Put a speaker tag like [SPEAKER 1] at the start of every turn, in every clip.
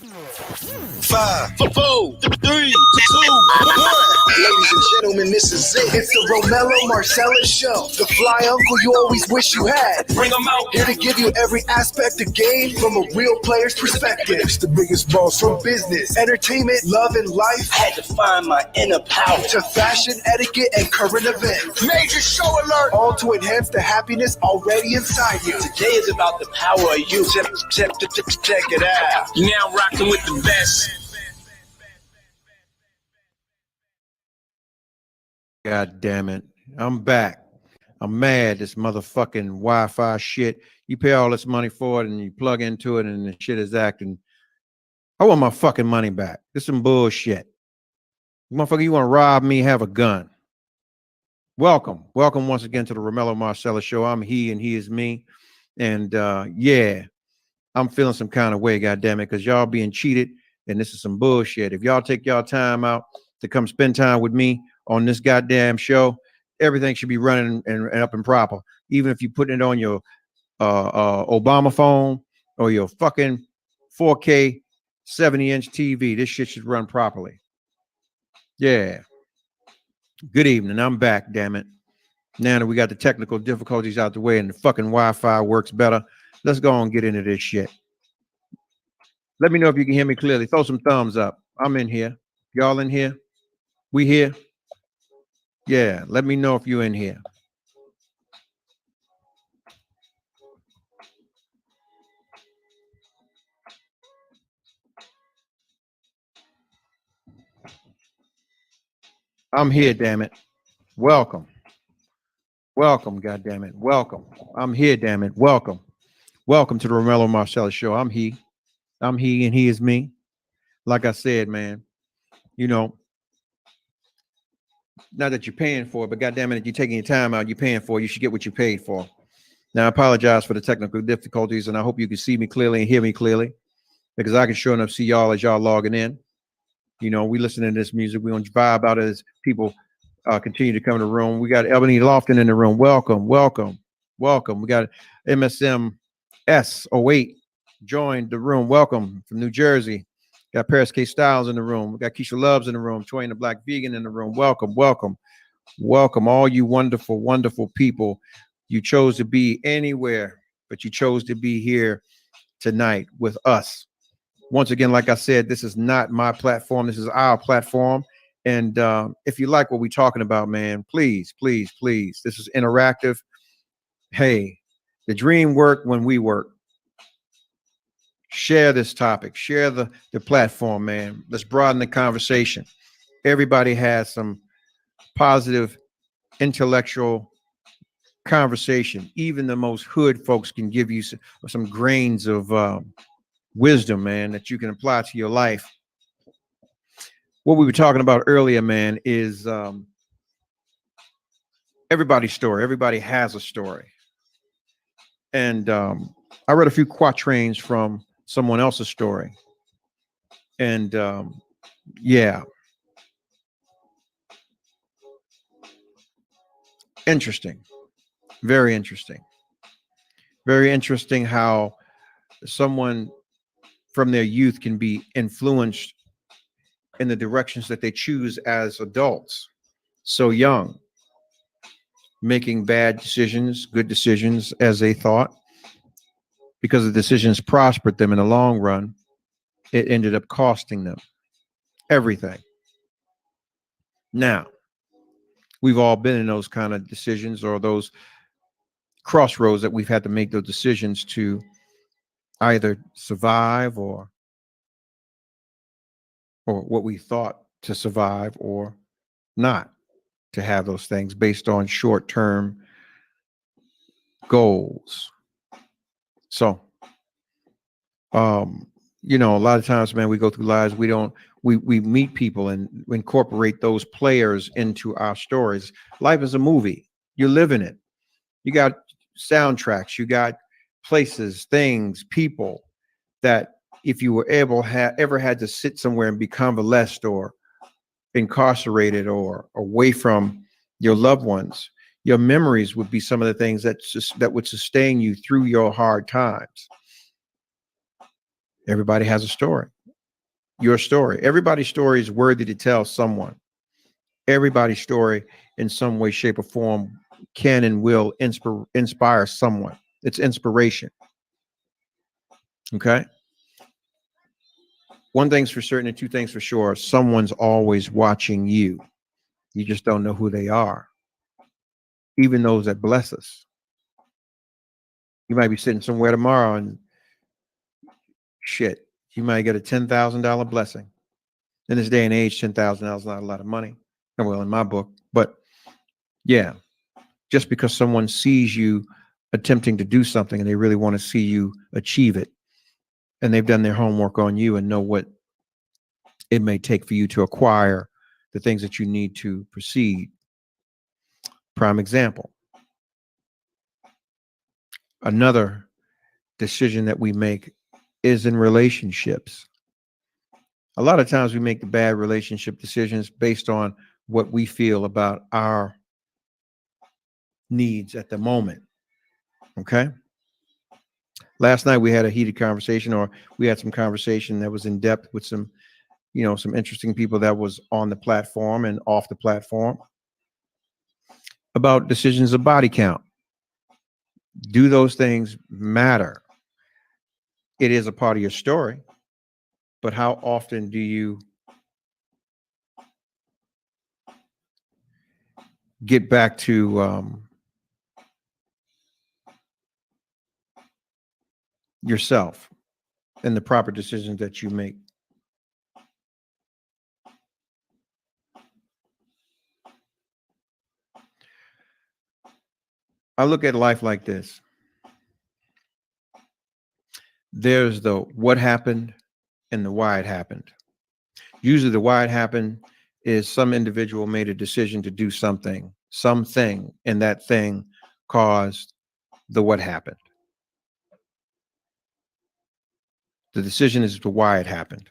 [SPEAKER 1] 5, 4, 3, 2, 1. Ladies and gentlemen, this is it. It's the Romello Marcellus Show. The fly uncle you always wish you had. Bring them out. Here to give you every aspect of game from a real player's perspective. It's the biggest boss from business, entertainment, love, and life. I had to find my inner power. To fashion, etiquette, and current events. Major show alert. All to enhance the happiness already inside you. Today is about the power of you. Check it out. You're now rocking with the best.
[SPEAKER 2] God damn it. I'm back. I'm mad. This motherfucking Wi-Fi shit. You pay all this money for it and you plug into it and the shit is acting. I want my fucking money back. This is some bullshit. Motherfucker, you want to rob me? Have a gun. Welcome. Welcome once again to the Romello Marcellus Show. I'm he and he is me. And yeah, I'm feeling some kind of way, goddamn it, because y'all being cheated and this is some bullshit. If y'all take y'all time out to come spend time with me on this goddamn show, everything should be running and up and proper. Even if you put it on your Obama phone or your fucking 4K 70-inch TV, this shit should run properly. Yeah. Good evening. I'm back, damn it. Now that we got the technical difficulties out the way and the fucking Wi-Fi works better, let's go on and get into this shit. Let me know if you can hear me clearly. Throw some thumbs up. I'm in here. Y'all in here? We here? Yeah, let me know if you're in here. I'm here, damn it. Welcome. Welcome, goddamn it. Welcome. I'm here, damn it. Welcome. Welcome to the Romello Marcellus Show. I'm he and he is me. Like I said, man, you know, not that you're paying for it, but goddamn it, if you're taking your time out, you're paying for it, you should get what you paid for. Now, I apologize for the technical difficulties, and I hope you can see me clearly and hear me clearly, because I can sure enough see y'all as y'all logging in. You know, we listening to this music. We gonna vibe out as people continue to come in the room. We got Ebony Lofton in the room. Welcome, welcome, welcome. We got MSM S08 joined the room. Welcome from New Jersey. Got Paris K. Styles in the room. We got Keisha Loves in the room. Troy the Black Vegan in the room. Welcome, welcome, welcome. All you wonderful, wonderful people. You chose to be anywhere, but you chose to be here tonight with us. Once again, like I said, this is not my platform. This is our platform. And if you like what we're talking about, man, please, please, please. This is interactive. Hey, the dream work when we work. Share this topic. Share the platform, man. Let's broaden the conversation. Everybody has some positive intellectual conversation. Even the most hood folks can give you some grains of wisdom, man, that you can apply to your life. What we were talking about earlier, man, is everybody's story. Everybody has a story. And I read a few quatrains from someone else's story. And yeah. Interesting. Very interesting. Very interesting how someone from their youth can be influenced in the directions that they choose as adults, so young, making bad decisions, good decisions as they thought. Because the decisions prospered them in the long run, it ended up costing them everything. Now, we've all been in those kind of decisions or those crossroads that we've had to make those decisions to either survive or what we thought to survive or not to have those things based on short-term goals. So, you know, a lot of times, man, we go through lives, we meet people and incorporate those players into our stories. Life is a movie. You're living it. You got soundtracks, you got places, things, people that if you were ever had to sit somewhere and be convalesced or incarcerated or away from your loved ones, your memories would be some of the things that would sustain you through your hard times. Everybody has a story. your story. Everybody's story is worthy to tell someone. Everybody's story in some way, shape, or form can and will inspire someone. It's inspiration. Okay. One thing's for certain and two things for sure. Someone's always watching you. You just don't know who they are. Even those that bless us. You might be sitting somewhere tomorrow and shit, you might get a $10,000 blessing. In this day and age, $10,000 is not a lot of money. Well, in my book, but yeah, just because someone sees you attempting to do something and they really want to see you achieve it, and they've done their homework on you and know what it may take for you to acquire the things that you need to proceed. Prime example. Another decision that we make is in relationships. A lot of times we make the bad relationship decisions based on what we feel about our needs at the moment. Okay. Last night we had a heated conversation, or we had some conversation that was in depth with some, some interesting people that was on the platform and off the platform about decisions of body count. Do those things matter? It is a part of your story, but how often do you get back to yourself and the proper decisions that you make? I look at life like this. There's the what happened and the why it happened. Usually the why it happened is some individual made a decision to do something, and that thing caused the what happened. The decision is to why it happened.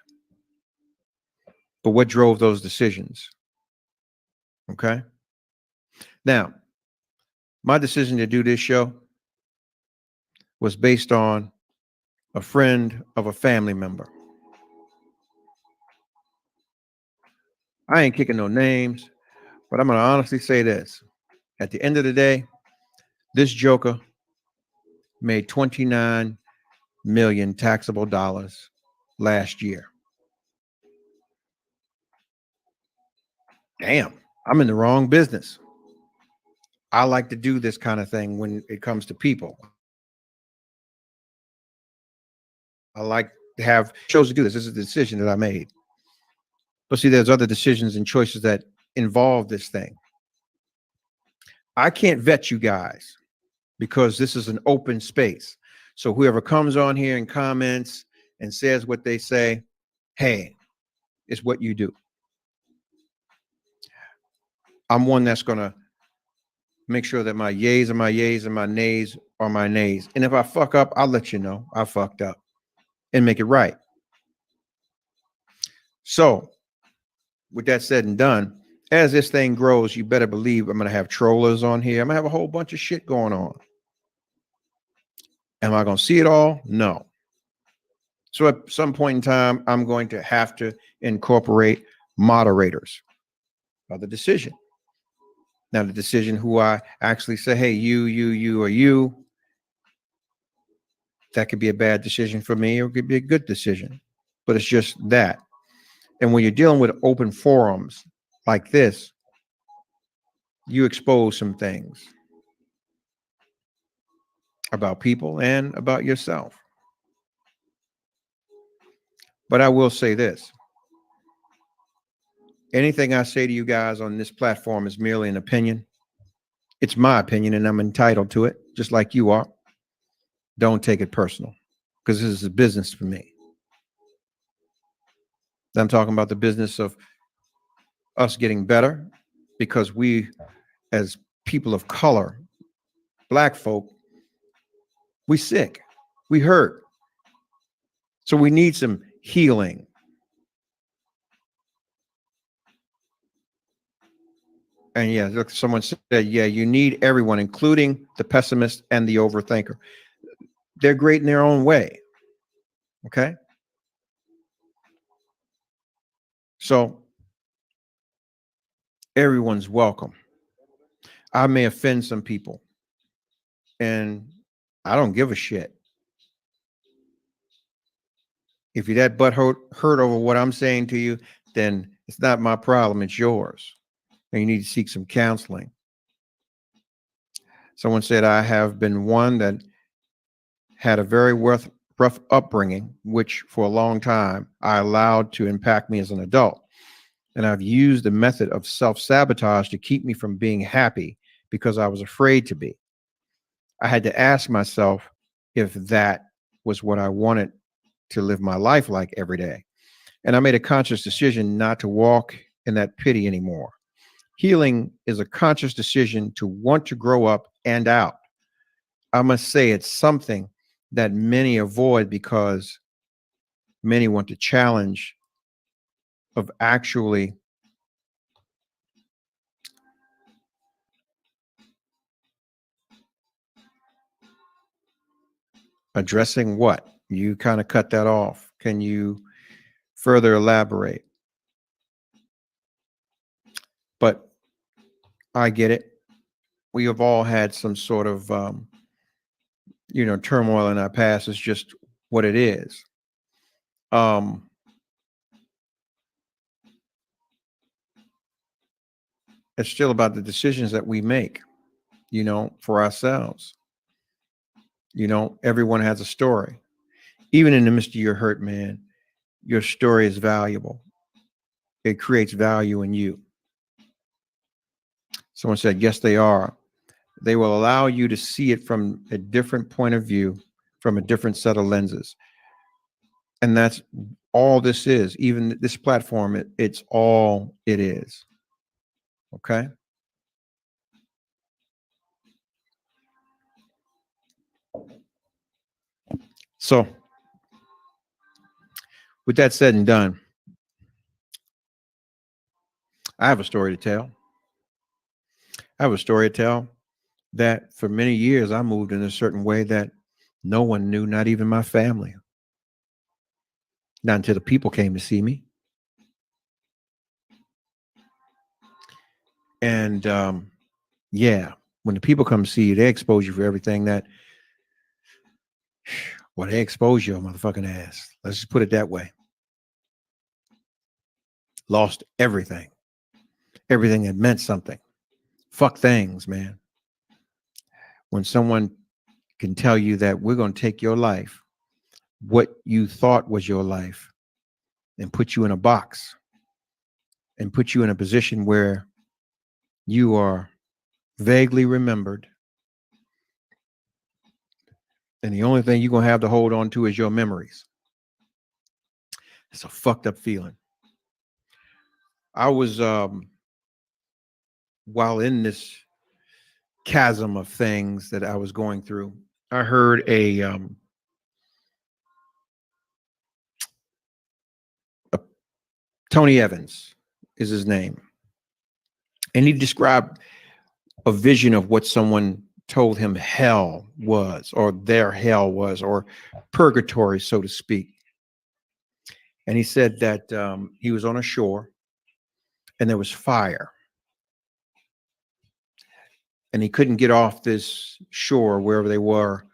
[SPEAKER 2] But what drove those decisions? Okay. Now, my decision to do this show was based on a friend of a family member. I ain't kicking no names, but I'm going to honestly say this. At the end of the day, this joker made 29 million taxable dollars last year. Damn, I'm in the wrong business. I like to do this kind of thing when it comes to people. I like to have shows to do this. This is the decision that I made. But see, there's other decisions and choices that involve this thing. I can't vet you guys because this is an open space. So whoever comes on here and comments and says what they say, hey, it's what you do. I'm one that's going to make sure that my yays are my yays and my nays are my nays. And if I fuck up, I'll let you know I fucked up and make it right. So with that said and done, as this thing grows, you better believe I'm going to have trollers on here. I'm going to have a whole bunch of shit going on. Am I going to see it all? No. So at some point in time, I'm going to have to incorporate moderators by the decision. Now, the decision who I actually say, hey, you, or you, that could be a bad decision for me, or it could be a good decision. But it's just that. And when you're dealing with open forums like this, you expose some things about people and about yourself. But I will say this. Anything I say to you guys on this platform is merely an opinion. It's my opinion and I'm entitled to it, just like you are. Don't take it personal, because this is a business for me. I'm talking about the business of us getting better, because we, as people of color, Black folk, we sick, we hurt. So we need some healing. And yeah, look, someone said, yeah, you need everyone, including the pessimist and the overthinker. They're great in their own way. Okay. So everyone's welcome. I may offend some people, and I don't give a shit. If you're that hurt over what I'm saying to you, then it's not my problem, it's yours. And you need to seek some counseling. Someone said I have been one that had a very rough upbringing, which for a long time I allowed to impact me as an adult. And I've used the method of self-sabotage to keep me from being happy because I was afraid to be. I had to ask myself if that was what I wanted to live my life like every day. And I made a conscious decision not to walk in that pity anymore. Healing is a conscious decision to want to grow up and out. I must say it's something that many avoid because many want the challenge of actually addressing what? You kind of cut that off. Can you further elaborate? But I get it. We have all had some sort of, turmoil in our past. It's just what it is. It's still about the decisions that we make, for ourselves. Everyone has a story. Even in the midst of your hurt, man, your story is valuable. It creates value in you. Someone said, yes, they are. They will allow you to see it from a different point of view, from a different set of lenses. And that's all this is. Even this platform, it's all it is. Okay? So, with that said and done, I have a story to tell. I have a story to tell that for many years I moved in a certain way that no one knew, not even my family. Not until the people came to see me. And yeah, when the people come see you, they expose you for everything that, well, they expose your motherfucking ass. Let's just put it that way. Lost everything. Everything that meant something. Fuck things, man. When someone can tell you that we're going to take your life, what you thought was your life, and put you in a box and put you in a position where you are vaguely remembered. And the only thing you're going to have to hold on to is your memories. It's a fucked up feeling. I was, while in this chasm of things that I was going through, I heard Tony Evans is his name. And he described a vision of what someone told him hell was, or their hell was, or purgatory, so to speak. And he said that he was on a shore and there was fire. And he couldn't get off this shore, wherever they were,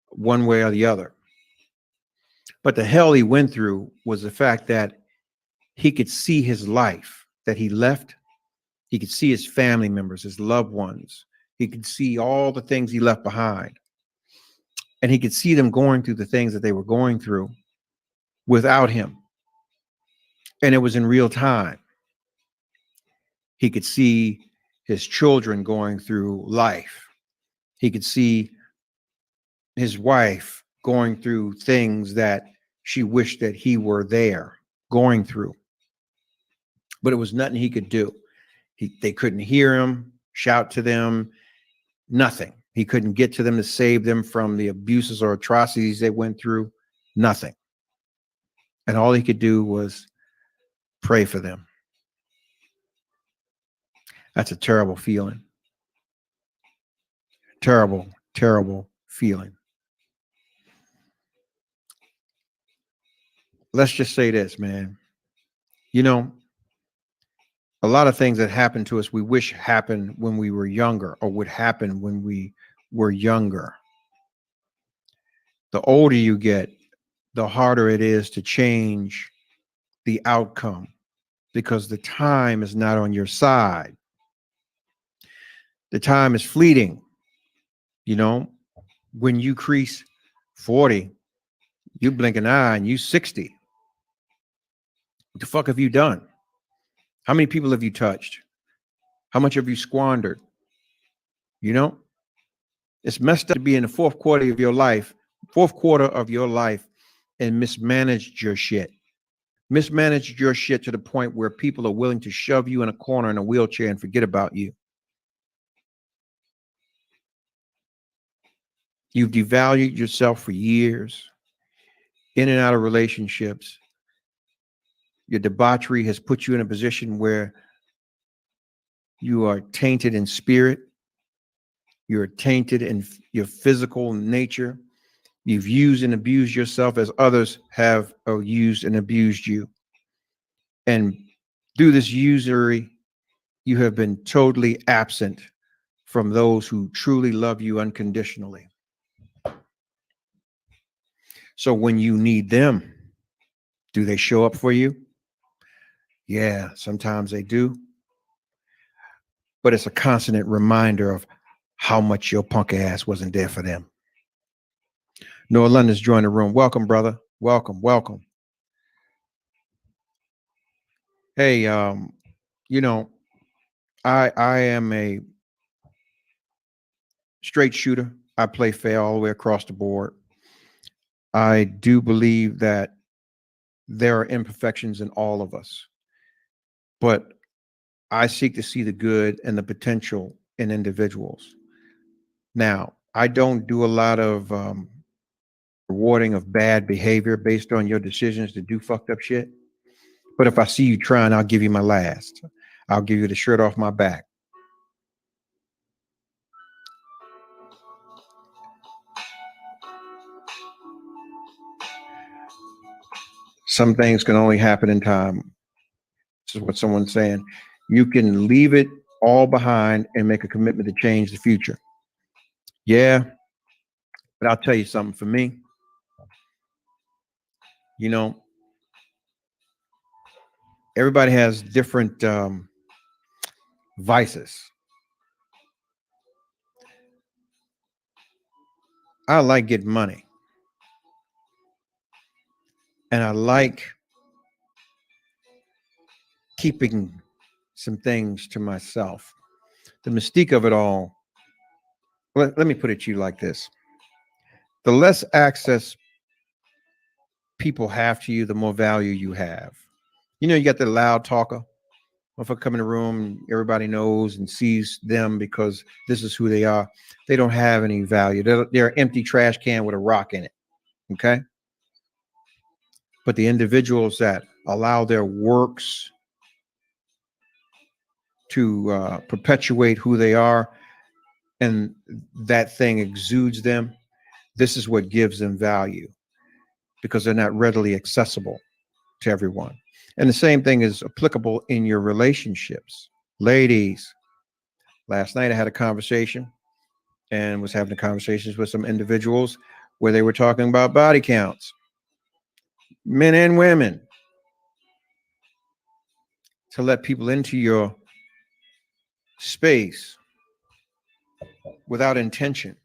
[SPEAKER 2] one way or the other. But the hell he went through was the fact that he could see his life that he left. He could see his family members, his loved ones. He could see all the things he left behind. And he could see them going through the things that they were going through without him. And it was in real time. He could see his children going through life. He could see his wife going through things that she wished that he were there going through. But it was nothing he could do. They couldn't hear him, shout to them, nothing. He couldn't get to them to save them from the abuses or atrocities they went through, nothing. And all he could do was pray for them. That's a terrible feeling. Terrible, terrible feeling. Let's just say this, man. A lot of things that happen to us we wish happened when we were younger or would happen when we were younger. The older you get, the harder it is to change the outcome because the time is not on your side. The time is fleeting. You know, when you crease 40, you blink an eye and you 60. What the fuck have you done? How many people have you touched? How much have you squandered? You know, it's messed up to be in the fourth quarter of your life and mismanaged your shit. Mismanaged your shit to the point where people are willing to shove you in a corner in a wheelchair and forget about you. You've devalued yourself for years, in and out of relationships. Your debauchery has put you in a position where you are tainted in spirit. You're tainted in your physical nature. You've used and abused yourself as others have used and abused you. And through this usury, you have been totally absent from those who truly love you unconditionally. So when you need them, do they show up for you? Yeah, sometimes they do. But it's a constant reminder of how much your punk ass wasn't there for them. Noah London's joined the room. Welcome, brother. Welcome, welcome. Hey, you know, I am a straight shooter. I play fair all the way across the board. I do believe that there are imperfections in all of us, but I seek to see the good and the potential in individuals. Now, I don't do a lot of rewarding of bad behavior based on your decisions to do fucked up shit. But if I see you trying, I'll give you my last. I'll give you the shirt off my back. Some things can only happen in time. This is what someone's saying. You can leave it all behind and make a commitment to change the future. Yeah, but I'll tell you something. For me, you know, everybody has different vices. I like getting money. And I like keeping some things to myself. The mystique of it all, let me put it to you like this. The less access people have to you, the more value you have. You know, you got the loud talker. If I come in the room, everybody knows and sees them because this is who they are. They don't have any value. They're an empty trash can with a rock in it. Okay. But the individuals that allow their works to perpetuate who they are and that thing exudes them, this is what gives them value because they're not readily accessible to everyone. And the same thing is applicable in your relationships. Ladies, last night I had a conversation and was having conversations with some individuals where they were talking about body counts, men and women, to let people into your space without intention.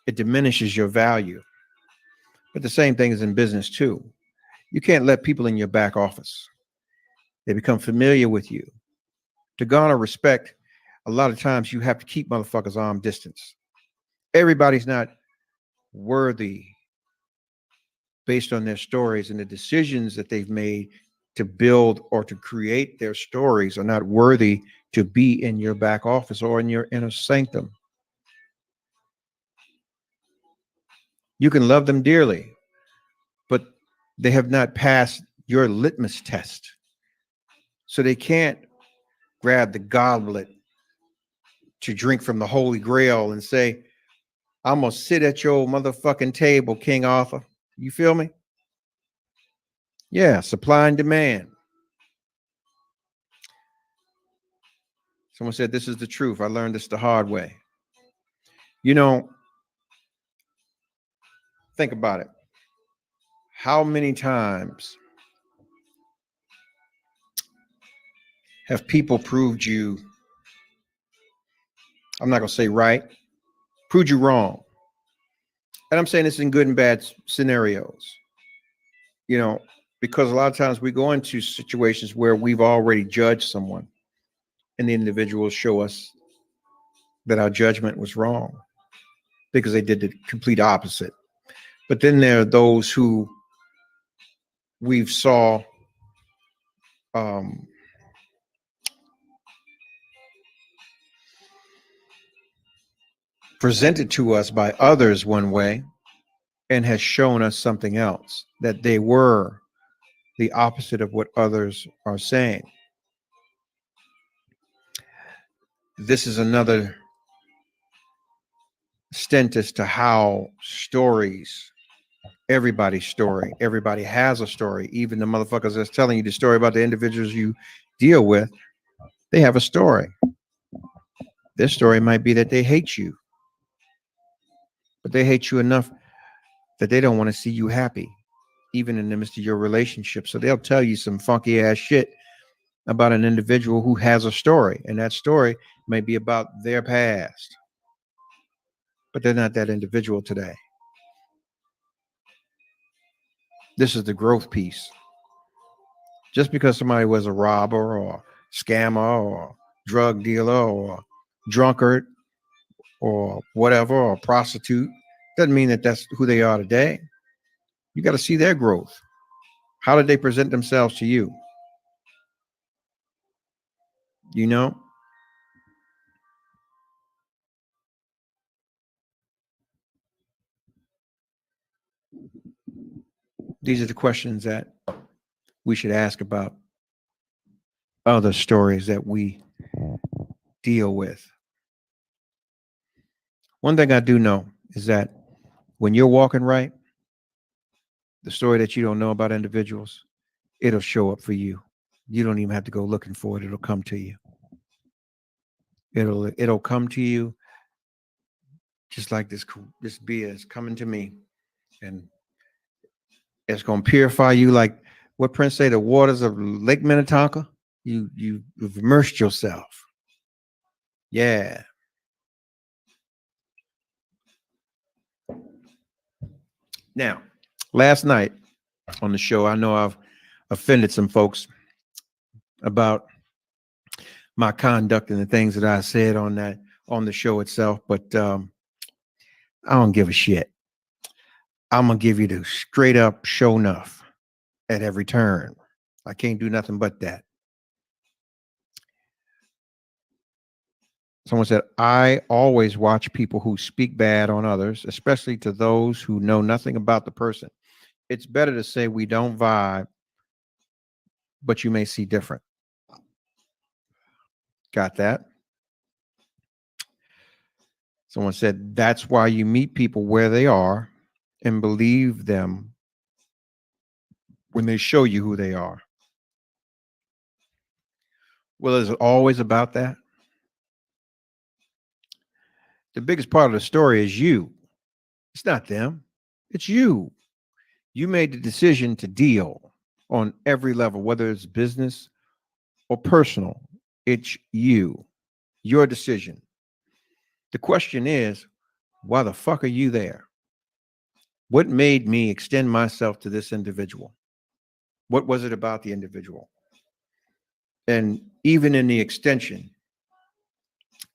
[SPEAKER 2] It diminishes your value. But the same thing is in business too. You can't let people in your back office. They become familiar with you. To garner respect, a lot of times you have to keep motherfuckers arm distance. Everybody's not worthy based on their stories, and the decisions that they've made to build or to create their stories are not worthy to be in your back office or in your inner sanctum. You can love them dearly, but they have not passed your litmus test. So they can't grab the goblet to drink from the Holy Grail and say, I'm going to sit at your motherfucking table, King Arthur. You feel me? Yeah, supply and demand. Someone said, this is the truth. I learned this the hard way. You know, think about it. How many times have people proved you, I'm not going to say right, proved you wrong? And I'm saying this in good and bad scenarios, you know, because a lot of times we go into situations where we've already judged someone and the individuals show us that our judgment was wrong because they did the complete opposite. But then there are those who we've saw presented to us by others one way and has shown us something else, that they were the opposite of what others are saying. This is another stint as to how stories, everybody's story, everybody has a story, even the motherfuckers that's telling you the story about the individuals you deal with, they have a story. Their story might be that they hate you, but they hate you enough that they don't want to see you happy, even in the midst of your relationship. So they'll tell you some funky ass shit about an individual who has a story, and that story may be about their past, but they're not that individual today. This is the growth piece. Just because somebody was a robber or scammer or drug dealer or drunkard or whatever, or prostitute, doesn't mean that that's who they are today. You got to see their growth. How did they present themselves to you? You know? These are the questions that we should ask about other stories that we deal with. One thing I do know is that when you're walking right, the story that you don't know about individuals, it'll show up for you. You don't even have to go looking for it. It'll come to you. It'll come to you just like this beer is coming to me, and it's going to purify you like what Prince say, the waters of Lake Minnetonka. You've immersed yourself. Yeah. Now, last night on the show, I know I've offended some folks about my conduct and the things that I said on the show itself, but I don't give a shit. I'm gonna give you the straight up show enough at every turn. I can't do nothing but that. Someone said, I always watch people who speak bad on others, especially to those who know nothing about the person. It's better to say we don't vibe, but you may see different. Got that? Someone said, that's why you meet people where they are and believe them when they show you who they are. Well, is it always about that? The biggest part of the story is you. It's not them. It's you. You made the decision to deal on every level, whether it's business or personal. It's you. Your decision. The question is, why the fuck are you there? What made me extend myself to this individual? What was it about the individual? And even in the extension,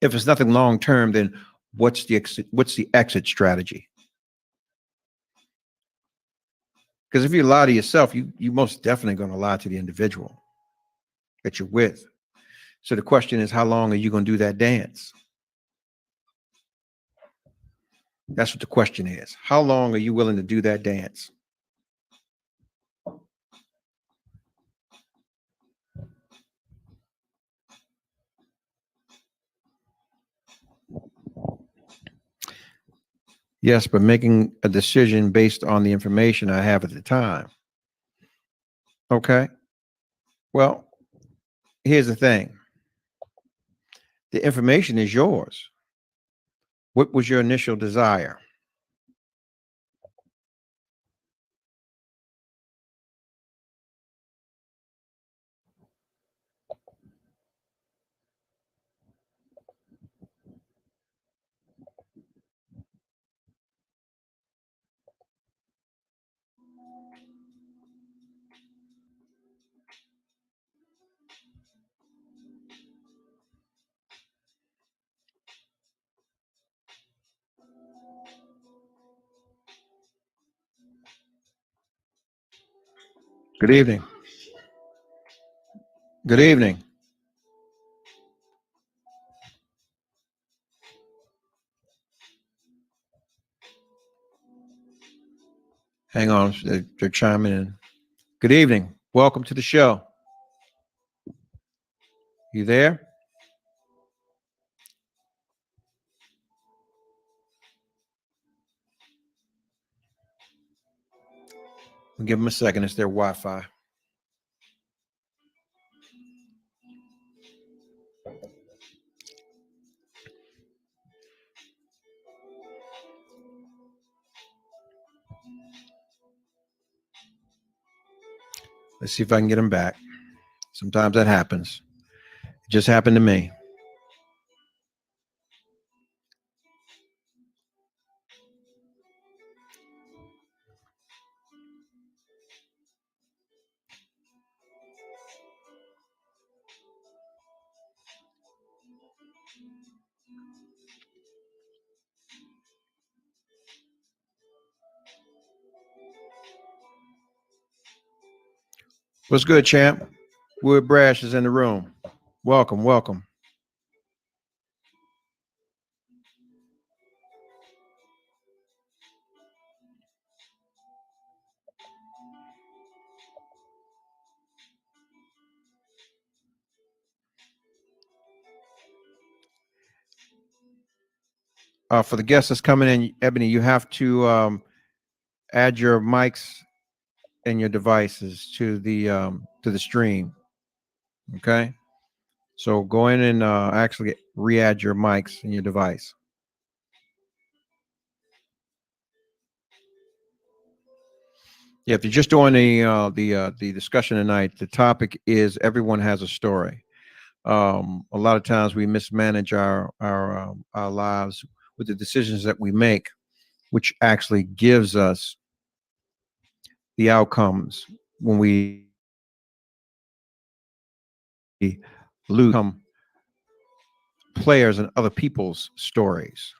[SPEAKER 2] if it's nothing long term, then what's the exit strategy? Because if you lie to yourself, you most definitely going to lie to the individual that you're with. So the question is, how long are you going to do that dance? That's what the question is. How long are you willing to do that dance? Yes, but making a decision based on the information I have at the time. Okay. Well, here's the thing. The information is yours. What was your initial desire? Good evening. Good evening. Hang on, they're chiming in. Good evening. Welcome to the show. You there? We'll give them a second. It's their Wi-Fi. Let's see if I can get them back. Sometimes that happens. It just happened to me. What's good, champ? Wood Brash is in the room. Welcome, welcome. For the guests that's coming in, Ebony, you have to add your mics and your devices to the stream. Okay, so go in and actually re-add your mics and your device. Yeah, if you're just doing the discussion tonight, the topic is everyone has a story. A lot of times we mismanage our lives with the decisions that we make, which actually gives us the outcomes when we lose players and other people's stories,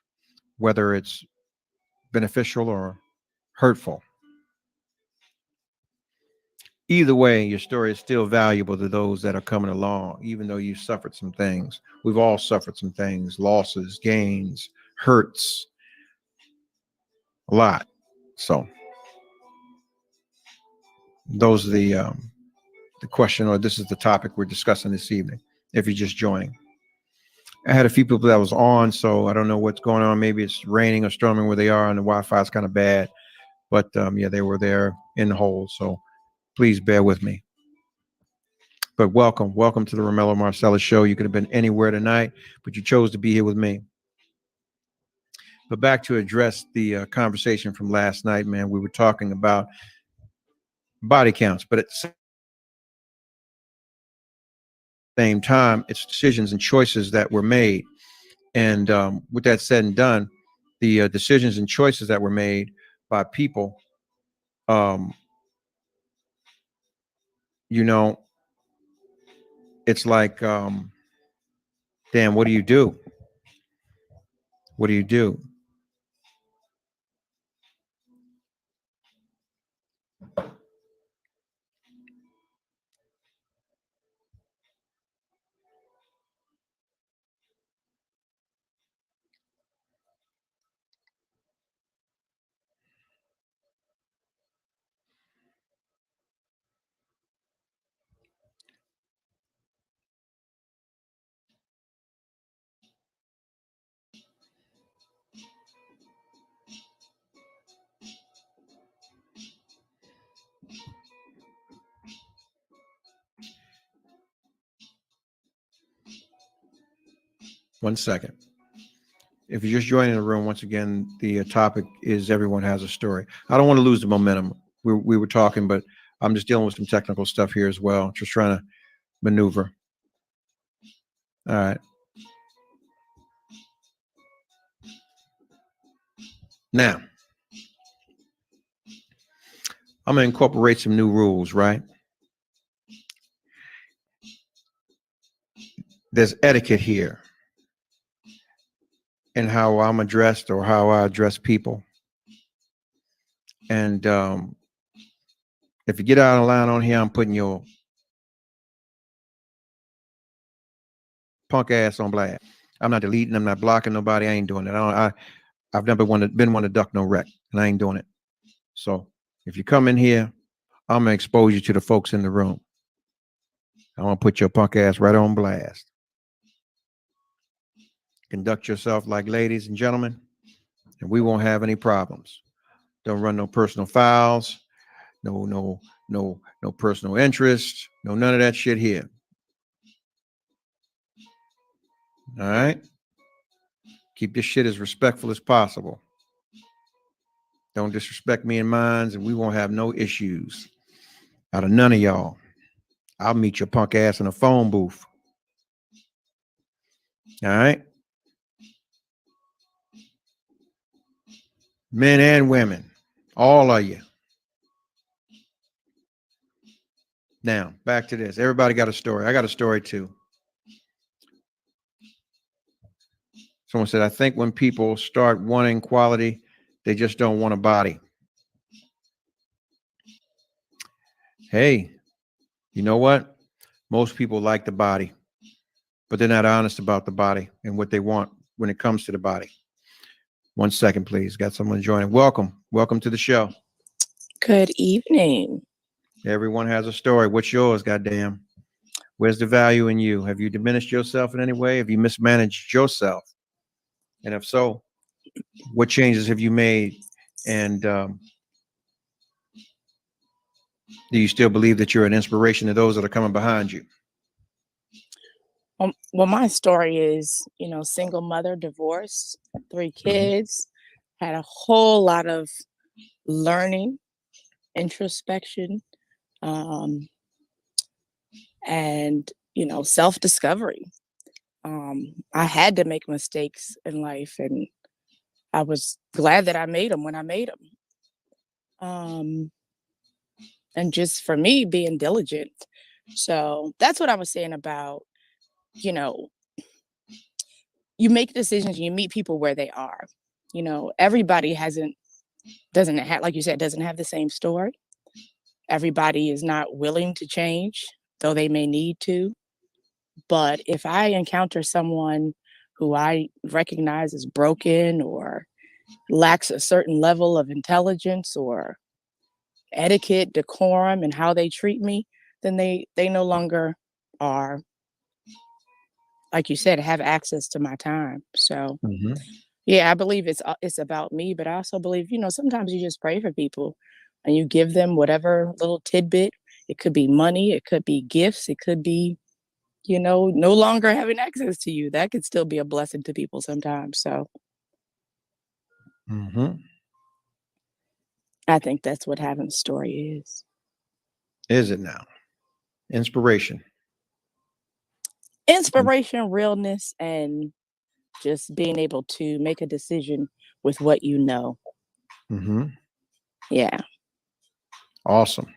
[SPEAKER 2] whether it's beneficial or hurtful. Either way, your story is still valuable to those that are coming along, even though you suffered some things. We've all suffered some things, losses, gains, hurts, a lot. So those are the question, or this is the topic we're discussing this evening, if you're just joining. I had a few people that was on, so I don't know what's going on. Maybe it's raining or storming where they are, and the Wi-Fi is kind of bad. But yeah, they were there in the hole, so please bear with me. But welcome to the Romello Marcellus Show. You could have been anywhere tonight, but you chose to be here with me. But back to address the conversation from last night, man. We were talking about body counts, but at the same time, it's decisions and choices that were made. And with that said and done, the decisions and choices that were made by people, um, you know, it's like, damn, what do you do? What do you do? 1 second. If you're just joining the room, once again, the topic is everyone has a story. I don't want to lose the momentum. We were talking, but I'm just dealing with some technical stuff here as well. Just trying to maneuver. All right. Now, I'm going to incorporate some new rules, right? There's etiquette here in how I'm addressed or how I address people. And if you get out of line on here, I'm putting your punk ass on blast. I'm not deleting. I'm not blocking nobody. I ain't doing it. I've never been one to duck no wreck, and I ain't doing it. So if you come in here, I'm gonna expose you to the folks in the room. I'm gonna put your punk ass right on blast. Conduct yourself like ladies and gentlemen, and we won't have any problems. Don't run no personal fouls, no personal interest, none of that shit here. All right? Keep this shit as respectful as possible. Don't disrespect me and mine, and we won't have no issues out of none of y'all. I'll meet your punk ass in a phone booth. All right? Men and women, all of you. Now, back to this. Everybody got a story. I got a story too. Someone said, I think when people start wanting quality, they just don't want a body. Hey, you know what? Most people like the body, but they're not honest about the body and what they want when it comes to the body. 1 second, please. Got someone joining. Welcome to the show.
[SPEAKER 3] Good evening.
[SPEAKER 2] Everyone has a story. What's yours, goddamn? Where's the value in you? Have you diminished yourself in any way? Have you mismanaged yourself? And if so, what changes have you made? And do you still believe that you're an inspiration to those that are coming behind you?
[SPEAKER 3] Well, my story is, single mother, divorced, 3 kids, had a whole lot of learning, introspection, and, self-discovery. I had to make mistakes in life, and I was glad that I made them when I made them. And just for me, being diligent. So that's what I was saying about, you make decisions, you meet people where they are. Everybody doesn't have, like you said, doesn't have the same story. Everybody is not willing to change, though they may need to. But if I encounter someone who I recognize is broken or lacks a certain level of intelligence or etiquette, decorum, and how they treat me, then they no longer are, like you said, have access to my time. So yeah, I believe it's about me, but I also believe, sometimes you just pray for people and you give them whatever little tidbit. It could be money, it could be gifts, it could be, no longer having access to you. That could still be a blessing to people sometimes. So I think that's what having a story is.
[SPEAKER 2] Is it now? Inspiration,
[SPEAKER 3] realness, and just being able to make a decision with what you know. Yeah.
[SPEAKER 2] Awesome.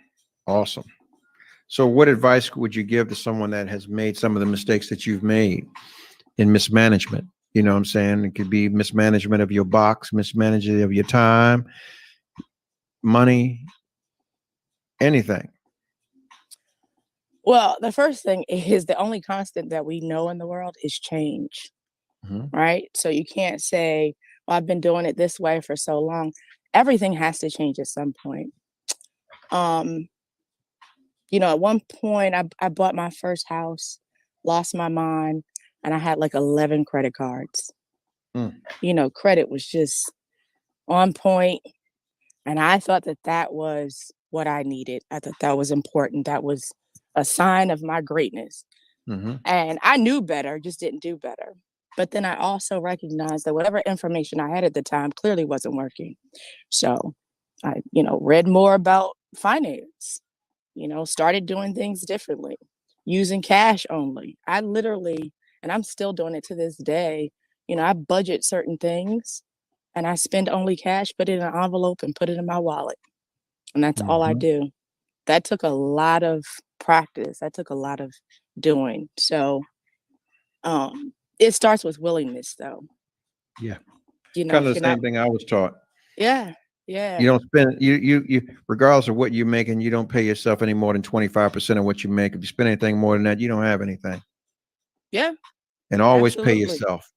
[SPEAKER 2] So what advice would you give to someone that has made some of the mistakes that you've made in mismanagement? You know what I'm saying? It could be mismanagement of your box, mismanagement of your time, money, anything.
[SPEAKER 3] Well, the first thing is the only constant that we know in the world is change, right? So you can't say, well, I've been doing it this way for so long. Everything has to change at some point. At one point I bought my first house, lost my mind, and I had like 11 credit cards. Credit was just on point. And I thought that was what I needed. I thought that was important. That was a sign of my greatness. And I knew better, just didn't do better. But then I also recognized that whatever information I had at the time clearly wasn't working. So I, read more about finance, started doing things differently, using cash only. I literally, and I'm still doing it to this day, I budget certain things and I spend only cash, put it in an envelope and put it in my wallet. And that's all I
[SPEAKER 2] Mhm.
[SPEAKER 3] do. That took a lot of practice. That took a lot of doing. So it starts with willingness though.
[SPEAKER 2] Yeah. Kind
[SPEAKER 3] If
[SPEAKER 2] of
[SPEAKER 3] you're
[SPEAKER 2] the
[SPEAKER 3] not,
[SPEAKER 2] same thing I was taught.
[SPEAKER 3] yeah, yeah,
[SPEAKER 2] You don't spend you regardless of what you're making, you don't pay yourself any more than 25% of what you make. If you spend anything more than that, you don't have anything.
[SPEAKER 3] yeah,
[SPEAKER 2] And always pay
[SPEAKER 3] absolutely.
[SPEAKER 2] yourself.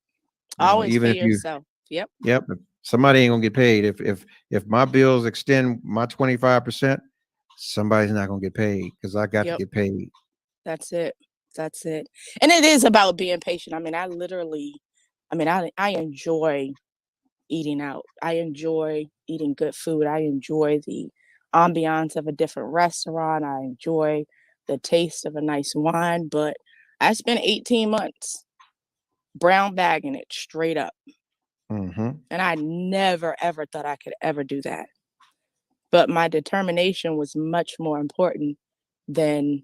[SPEAKER 3] Always
[SPEAKER 2] Even
[SPEAKER 3] pay
[SPEAKER 2] if you
[SPEAKER 3] yourself. Yep.
[SPEAKER 2] yep, if somebody ain't gonna get paid. If my bills extend my 25%, somebody's not gonna get paid because I got to
[SPEAKER 3] Yep.
[SPEAKER 2] get paid.
[SPEAKER 3] That's it. That's it. And it is about being patient. I mean, I enjoy eating out. I enjoy eating good food. I enjoy the ambiance of a different restaurant. I enjoy the taste of a nice wine. But I spent 18 months brown bagging it straight up.
[SPEAKER 2] Mm-hmm.
[SPEAKER 3] And I never, ever thought I could ever do that. But my determination was much more important than,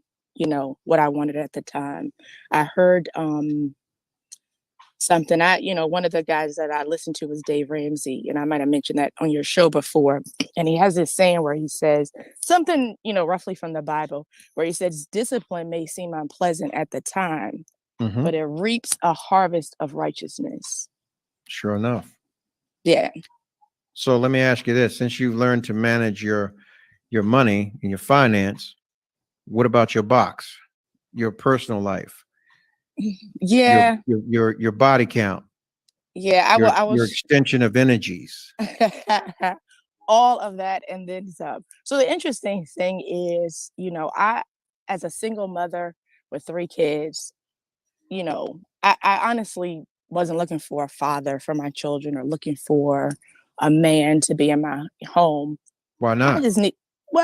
[SPEAKER 3] what I wanted at the time. I heard something. One of the guys that I listened to was Dave Ramsey, and I might have mentioned that on your show before. And he has this saying where he says something, roughly from the Bible, where he says, discipline may seem unpleasant at the time,
[SPEAKER 2] Mm-hmm.
[SPEAKER 3] but it reaps a harvest of righteousness.
[SPEAKER 2] Sure enough.
[SPEAKER 3] Yeah.
[SPEAKER 2] So let me ask you this: since you've learned to manage your money and your finance, what about your box, your personal life,
[SPEAKER 3] Yeah.
[SPEAKER 2] your body count,
[SPEAKER 3] Yeah. I
[SPEAKER 2] your
[SPEAKER 3] was
[SPEAKER 2] extension of energies?
[SPEAKER 3] all of that and then some. So the interesting thing is, I, as a single mother with 3 kids, I honestly wasn't looking for a father for my children or looking for a man to be in my home.
[SPEAKER 2] Why
[SPEAKER 3] I
[SPEAKER 2] not?
[SPEAKER 3] just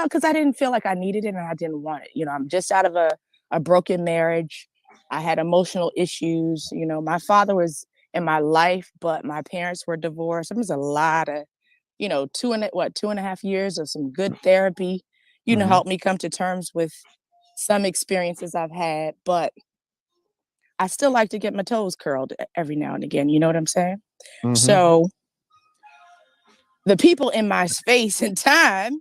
[SPEAKER 3] because I didn't feel like I needed it and I didn't want it. I'm just out of a broken marriage. I had emotional issues. My father was in my life, but my parents were divorced. There was a lot of, 2.5 years of some good therapy,
[SPEAKER 2] Mhm.
[SPEAKER 3] helped me come to terms with some experiences I've had. But I still like to get my toes curled every now and again. You know what I'm saying?
[SPEAKER 2] Mhm.
[SPEAKER 3] So the people in my space and time,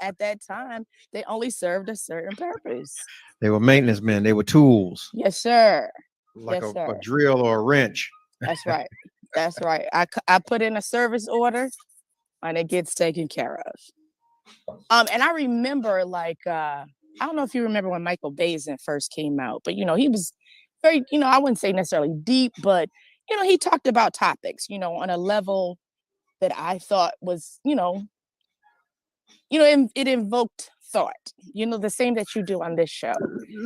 [SPEAKER 3] at that time, they only served a certain purpose.
[SPEAKER 2] They were maintenance men. They were tools,
[SPEAKER 3] Yes, sir.
[SPEAKER 2] like
[SPEAKER 3] Yes,
[SPEAKER 2] a
[SPEAKER 3] sir.
[SPEAKER 2] drill or a wrench.
[SPEAKER 3] That's right. That's right. I put in a service order and it gets taken care of. And I remember I don't know if you remember when Michael Basin first came out, but he was very, I wouldn't say necessarily deep, but he talked about topics, on a level that I thought was, it invoked thought, the same that you do on this show.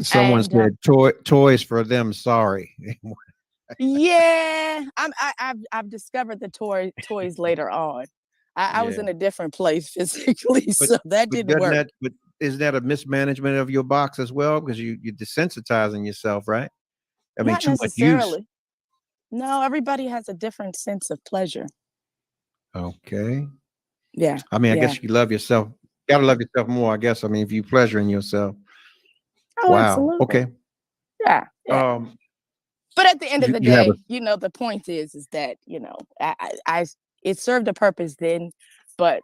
[SPEAKER 2] Someone
[SPEAKER 3] And
[SPEAKER 2] said toys for them. Sorry.
[SPEAKER 3] yeah, I've discovered the toys later on. I was
[SPEAKER 2] Yeah.
[SPEAKER 3] in a different place physically,
[SPEAKER 2] But
[SPEAKER 3] so that didn't work.
[SPEAKER 2] but is that a mismanagement of your box as well? Because you're desensitizing yourself, right? I mean,
[SPEAKER 3] Not
[SPEAKER 2] too much use.
[SPEAKER 3] necessarily. No, everybody has a different sense of pleasure.
[SPEAKER 2] Okay.
[SPEAKER 3] Yeah,
[SPEAKER 2] I mean, I
[SPEAKER 3] yeah.
[SPEAKER 2] guess you love yourself. Gotta love yourself more, I guess. I mean, if you pleasure in yourself.
[SPEAKER 3] Oh,
[SPEAKER 2] Wow.
[SPEAKER 3] absolutely.
[SPEAKER 2] Okay.
[SPEAKER 3] Yeah, yeah.
[SPEAKER 2] Um,
[SPEAKER 3] But at the end of the
[SPEAKER 2] you have a
[SPEAKER 3] day, the point is that it served a purpose then. But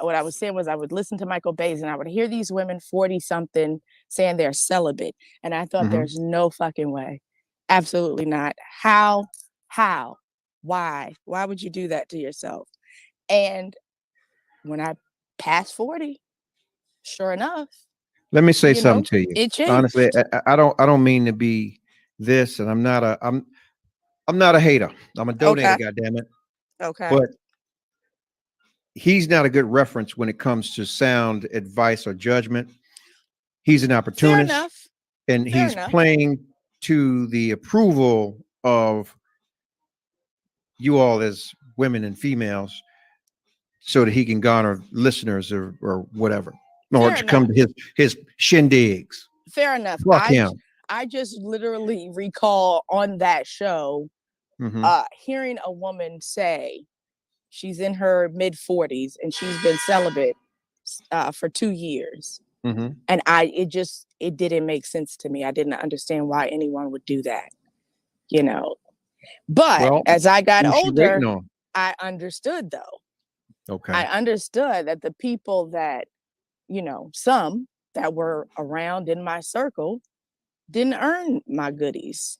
[SPEAKER 3] what I was saying was I would listen to Michael Bays and I would hear these women 40 something saying they're celibate, and I thought
[SPEAKER 2] mhm.
[SPEAKER 3] there's no fucking way, absolutely not. How, why would you do that to yourself? And when I passed 40, sure enough,
[SPEAKER 2] Let me say something to you.
[SPEAKER 3] it
[SPEAKER 2] Honestly,
[SPEAKER 3] changed.
[SPEAKER 2] I don't mean to be this, and I'm not a hater. I'm a donator,
[SPEAKER 3] Okay,
[SPEAKER 2] goddammit.
[SPEAKER 3] okay,
[SPEAKER 2] But he's not a good reference when it comes to sound advice or judgment. He's an
[SPEAKER 3] fair
[SPEAKER 2] opportunist,
[SPEAKER 3] enough,
[SPEAKER 2] and
[SPEAKER 3] fair
[SPEAKER 2] he's
[SPEAKER 3] enough.
[SPEAKER 2] playing to the approval of you all as women and females so that he can garner listeners or whatever, or
[SPEAKER 3] Fair
[SPEAKER 2] to come
[SPEAKER 3] enough.
[SPEAKER 2] to his shindigs.
[SPEAKER 3] Fair enough.
[SPEAKER 2] Fuck him.
[SPEAKER 3] I just literally recall on that show Hearing a woman say she's in her mid 40s and she's been celibate for 2 years. And it didn't make sense to me. I didn't understand why anyone would do that, you know. But as I got older, I understood though.
[SPEAKER 2] Okay.
[SPEAKER 3] I understood that the people that, you know, some that were around in my circle didn't earn my goodies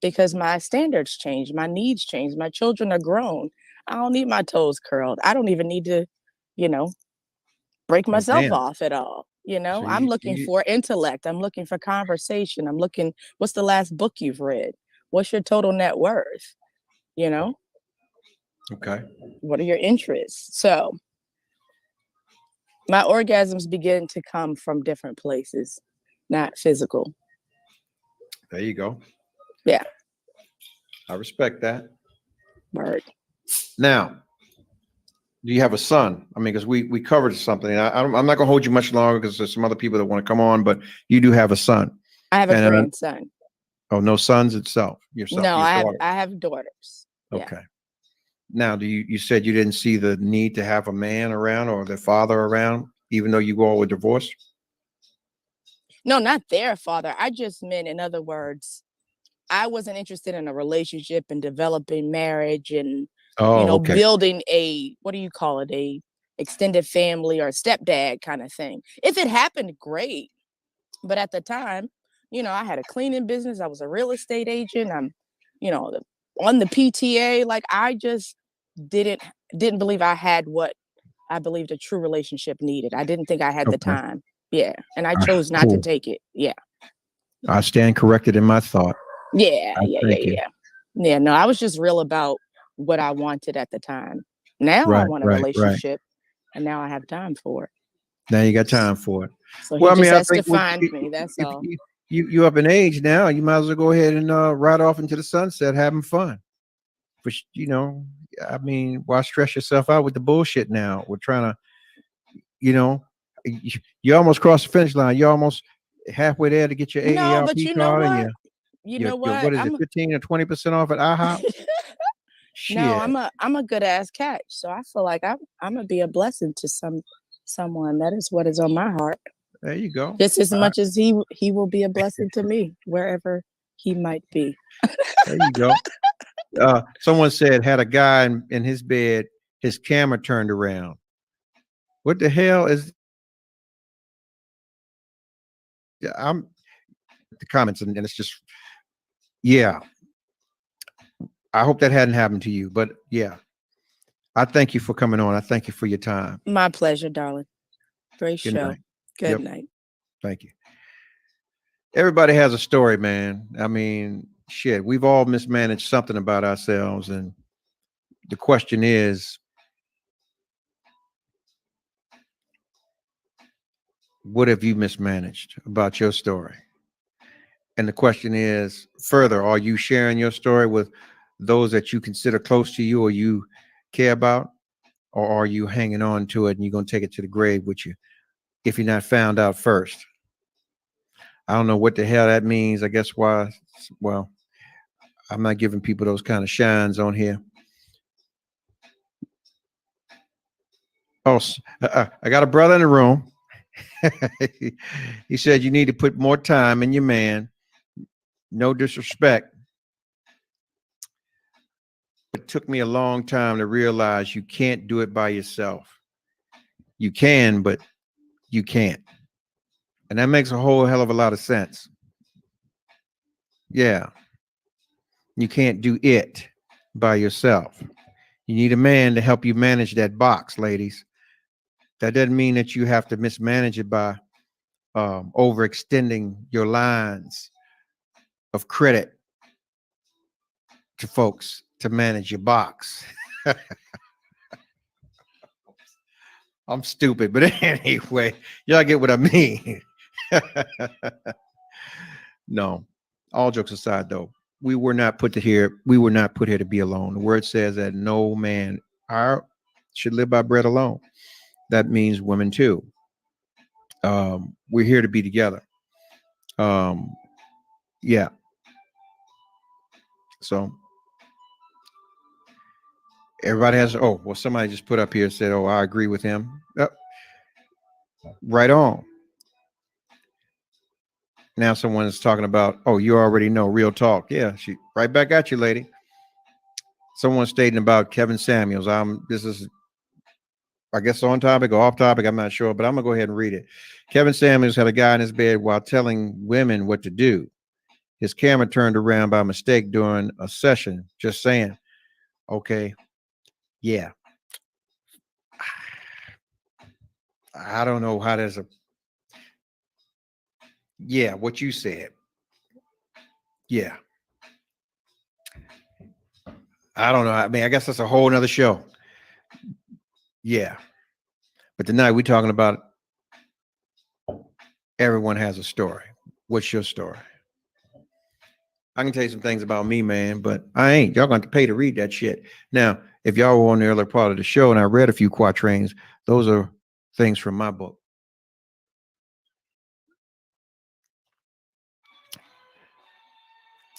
[SPEAKER 3] because my standards changed, my needs changed, my children are grown. I don't need my toes curled. I don't even need to, you know, break myself off at all. You know,
[SPEAKER 2] So
[SPEAKER 3] I'm looking for intellect. I'm looking for conversation. I'm looking, what's the last book you've read? What's your total net worth? You know?
[SPEAKER 2] Okay.
[SPEAKER 3] What are your interests? So my orgasms begin to come from different places, not physical.
[SPEAKER 2] There you go.
[SPEAKER 3] Yeah.
[SPEAKER 2] I respect that.
[SPEAKER 3] Word.
[SPEAKER 2] Now, do you have a son? I mean, because we covered something. I'm not going to hold you much longer because there's some other people that want to come on, but you do have a son.
[SPEAKER 3] I have a grandson.
[SPEAKER 2] Oh, no sons itself. Yourself.
[SPEAKER 3] No, I have daughters.
[SPEAKER 2] Okay.
[SPEAKER 3] Yeah.
[SPEAKER 2] Now, you said you didn't see the need to have a man around or the father around, even though you all were divorced?
[SPEAKER 3] No, not their father. I just meant, in other words, I wasn't interested in a relationship and developing marriage and building a, what do you call it, a extended family or stepdad kind of thing. If it happened, great. But at the time, you know, I had a cleaning business. I was a real estate agent. I'm, you know, on the PTA. Like I just didn't believe I had what I believed a true relationship needed. I didn't think I had the time. Yeah. And I chose not to take it. Yeah.
[SPEAKER 2] I stand corrected in my thought.
[SPEAKER 3] Yeah. Yeah. No, I was just real about what I wanted at the time. Now I want a relationship and now I have time for it.
[SPEAKER 2] Now you got time for it.
[SPEAKER 3] So he just has to find me. That's all.
[SPEAKER 2] You up in age now. You might as well go ahead and ride off into the sunset, having fun. But you know, I mean, why stress yourself out with the bullshit now? We're trying to, you know, you almost crossed the finish line. You're almost halfway there to get your AARP
[SPEAKER 3] no, but you know
[SPEAKER 2] card.
[SPEAKER 3] What? You know what?
[SPEAKER 2] What is it, 15 or 20% off at IHOP?
[SPEAKER 3] No, I'm a good ass catch. So I feel like I'm gonna be a blessing to someone. That is what is on my heart.
[SPEAKER 2] There you go.
[SPEAKER 3] Just as much as he will be a blessing to me, wherever he might be.
[SPEAKER 2] There you go. Someone said had a guy in his bed, his camera turned around. What the hell is? I'm the comments and it's just, yeah. I hope that hadn't happened to you, but yeah. I thank you for coming on. I thank you for your time.
[SPEAKER 3] My pleasure, darling. Great show.
[SPEAKER 2] Night.
[SPEAKER 3] Good night.
[SPEAKER 2] Thank you. Everybody has a story, man. I mean, shit, we've all mismanaged something about ourselves. And the question is, what have you mismanaged about your story? And the question is, further, are you sharing your story with those that you consider close to you or you care about? Or are you hanging on to it and you're going to take it to the grave with you if you're not found out first? I don't know what the hell that means. I guess why, well, I'm not giving people those kind of shines on here. Oh, I got a brother in the room. He said you need to put more time in your man. No disrespect. It took me a long time to realize you can't do it by yourself. You can, but you can't. And that makes a whole hell of a lot of sense. Yeah. You can't do it by yourself. You need a man to help you manage that box, ladies. That doesn't mean that you have to mismanage it by overextending your lines of credit to folks to manage your box. I'm stupid, but anyway, y'all get what I mean. No, all jokes aside, though, we were not put here to be alone. The word says that no man should live by bread alone. That means women too. We're here to be together. Yeah. So Everybody has, oh, well, somebody just put up here and said, oh, I agree with him. Yep. Right on. Now someone is talking about, oh, you already know, real talk. Yeah, she right back at you, lady. Someone stating about Kevin Samuels. This is, I guess, on topic or off topic. I'm not sure, but I'm gonna go ahead and read it. Kevin Samuels had a guy in his bed while telling women what to do. His camera turned around by mistake during a session. Just saying. Okay. Yeah. I don't know how there's a, yeah, what you said. Yeah. I don't know. I mean, I guess that's a whole nother show. Yeah. But tonight we're talking about everyone has a story. What's your story? I can tell you some things about me, man, but I ain't. Y'all going to pay to read that shit. Now, if y'all were on the earlier part of the show and I read a few quatrains, those are things from my book.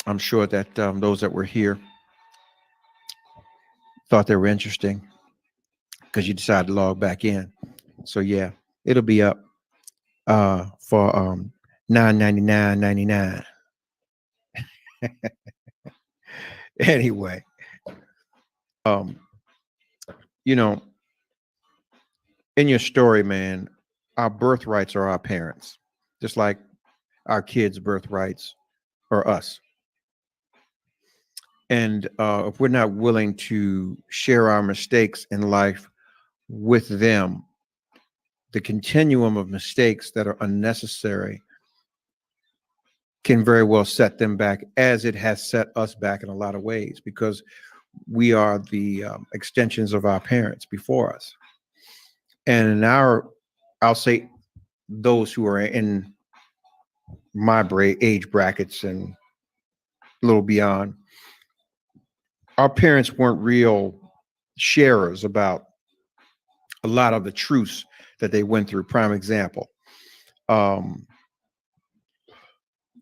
[SPEAKER 2] I'm sure that those that were here thought they were interesting because you decided to log back in. So yeah, it'll be up for $9.99.99. Anyway, you know, in your story, man, our birthrights are our parents, just like our kids' birthrights are us. And if we're not willing to share our mistakes in life with them, the continuum of mistakes that are unnecessary can very well set them back, as it has set us back in a lot of ways, because we are the extensions of our parents before us. And in I'll say those who are in my age brackets and a little beyond, our parents weren't real sharers about a lot of the truths that they went through. Prime example.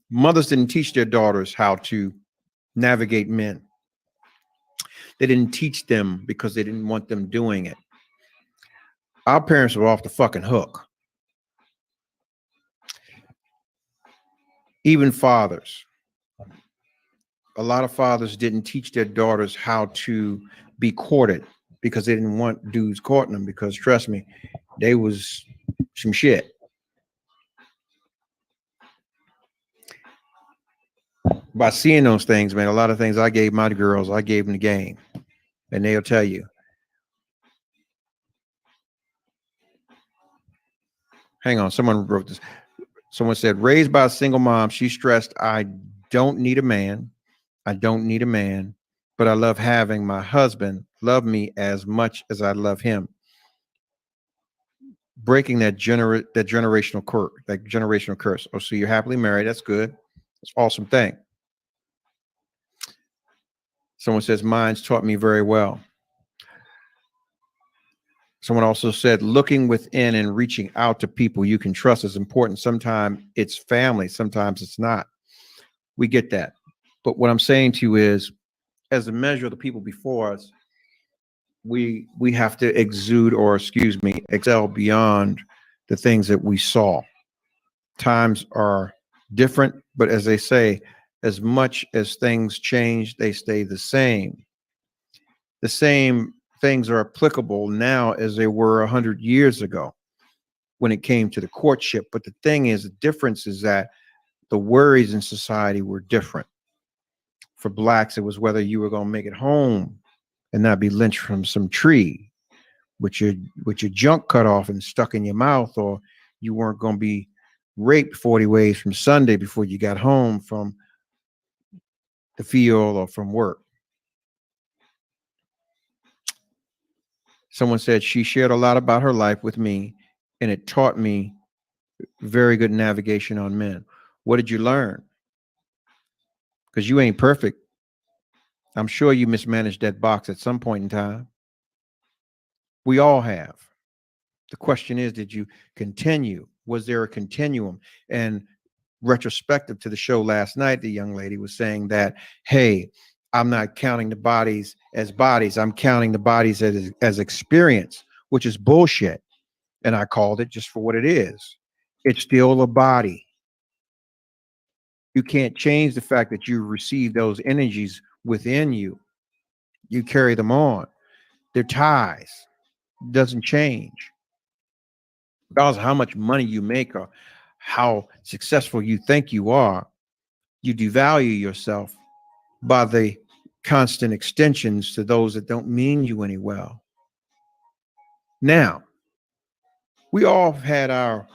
[SPEAKER 2] Mothers didn't teach their daughters how to navigate men. They didn't teach them because they didn't want them doing it. Our parents were off the fucking hook. Even fathers. A lot of fathers didn't teach their daughters how to be courted because they didn't want dudes courting them, because trust me, they was some shit. By seeing those things, man, a lot of things I gave my girls, I gave them the game. And they'll tell you. Hang on, someone wrote this. Someone said, raised by a single mom, she stressed, I don't need a man. I don't need a man, but I love having my husband love me as much as I love him. Breaking that generational curse. Oh, so you're happily married. That's good. That's an awesome thing. Someone says, mine's taught me very well. Someone also said, looking within and reaching out to people you can trust is important. Sometimes it's family, sometimes it's not. We get that. But what I'm saying to you is, as a measure of the people before us, we have to exude, or excel beyond the things that we saw. Times are different, but as they say, as much as things change, they stay the same. The same things are applicable now as they were 100 years ago when it came to the courtship. But the thing is, the difference is that the worries in society were different. For blacks, it was whether you were going to make it home and not be lynched from some tree with your junk cut off and stuck in your mouth, or you weren't going to be raped 40 ways from Sunday before you got home from the field or from work. Someone said she shared a lot about her life with me, and it taught me very good navigation on men. What did you learn? Because you ain't perfect. I'm sure you mismanaged that box at some point in time. We all have. The question is, did you continue? Was there a continuum? And retrospective to the show last night, the young lady was saying that, hey, I'm not counting the bodies as bodies. I'm counting the bodies as experience, which is bullshit. And I called it just for what it is. It's still a body. You can't change the fact that you receive those energies within you. You carry them on. They're ties. Doesn't change. Regardless of how much money you make or how successful you think you are, you devalue yourself by the constant extensions to those that don't mean you any well. Now, we all have had our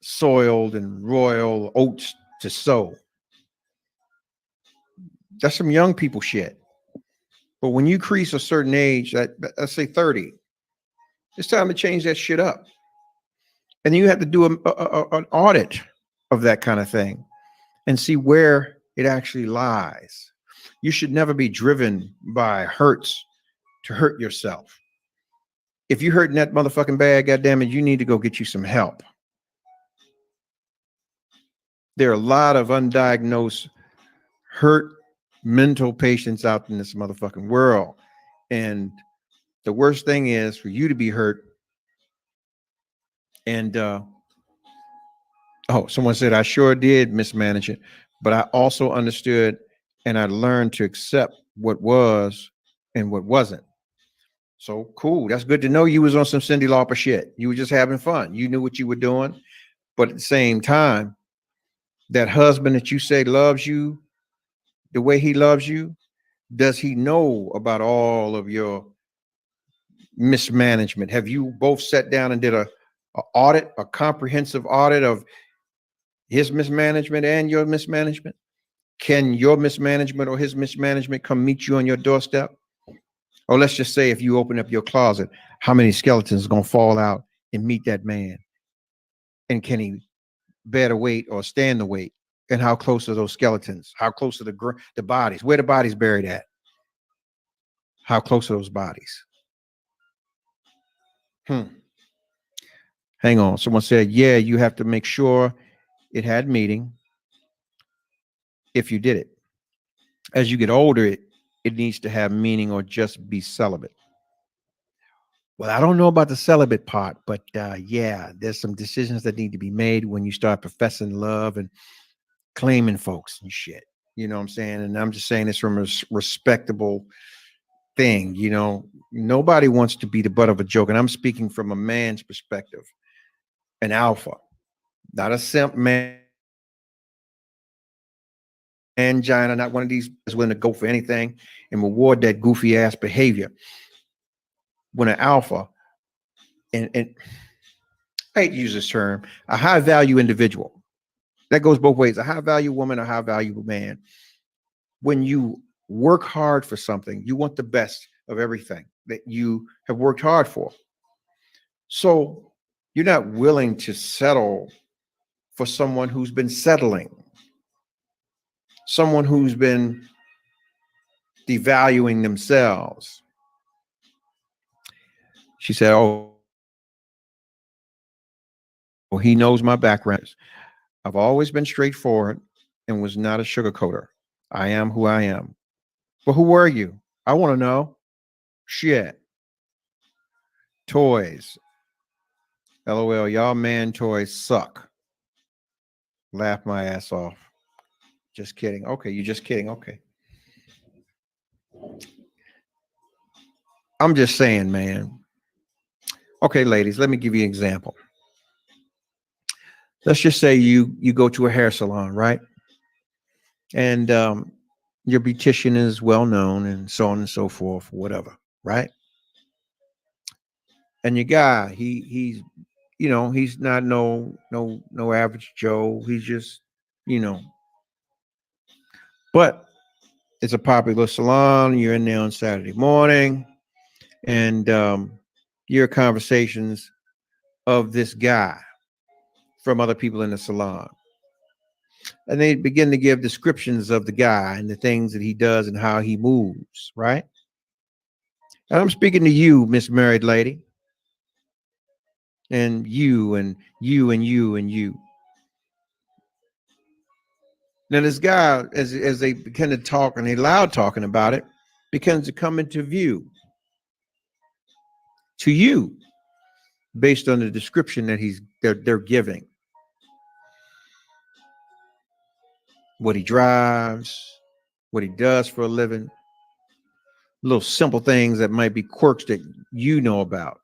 [SPEAKER 2] soiled and royal oats to sow. That's some young people shit. But when you crease a certain age, let's say 30, it's time to change that shit up. And then you have to do an audit of that kind of thing and see where it actually lies. You should never be driven by hurts to hurt yourself. If you're hurting that motherfucking bad, goddammit, you need to go get you some help. There are a lot of undiagnosed hurt mental patients out in this motherfucking world. And the worst thing is for you to be hurt. And someone said, I sure did mismanage it, but I also understood and I learned to accept what was and what wasn't. So cool. That's good to know you was on some Cyndi Lauper shit. You were just having fun. You knew what you were doing. But at the same time, that husband that you say loves you the way he loves you, does he know about all of your mismanagement? Have you both sat down and did a comprehensive audit of his mismanagement and your mismanagement? Can your mismanagement or his mismanagement come meet you on your doorstep? Or let's just say if you open up your closet, how many skeletons are going to fall out and meet that man? And can he bear the weight or stand the weight? And how close are those skeletons? How close are the bodies? Where the bodies buried at? How close are those bodies? Hang on. Someone said, yeah, you have to make sure it had meaning if you did it. As you get older, it needs to have meaning or just be celibate. Well, I don't know about the celibate part, but yeah, there's some decisions that need to be made when you start professing love and claiming folks and shit. You know what I'm saying? And I'm just saying this from a respectable thing. You know, nobody wants to be the butt of a joke. And I'm speaking from a man's perspective, an alpha, not a simp man. Angina, not one of these is willing to go for anything and reward that goofy ass behavior. When an alpha, and I hate to use this term, a high value individual, that goes both ways, a high value woman, a high value man. When you work hard for something, you want the best of everything that you have worked hard for. So you're not willing to settle for someone who's been settling, someone who's been devaluing themselves. She said, oh, he knows my background. I've always been straightforward and was not a sugarcoater. I am who I am. Well, who were you? I want to know. Shit. Toys. LOL, y'all man toys suck. Laugh my ass off. Just kidding. Okay, you're just kidding. Okay. I'm just saying, man. Okay, ladies, let me give you an example. Let's just say you go to a hair salon, right? And your beautician is well known and so on and so forth, whatever, right? And your guy, he's you know, he's not no average Joe. He's just, you know. But it's a popular salon. You're in there on Saturday morning, and you hear conversations of this guy from other people in the salon. And they begin to give descriptions of the guy and the things that he does and how he moves, right? And I'm speaking to you, Miss Married Lady. And you and you and you and you. Now this guy, as they begin to talk and they loud talking about it, begins to come into view to you based on the description that they're giving. What he drives, what he does for a living, little simple things that might be quirks that you know about.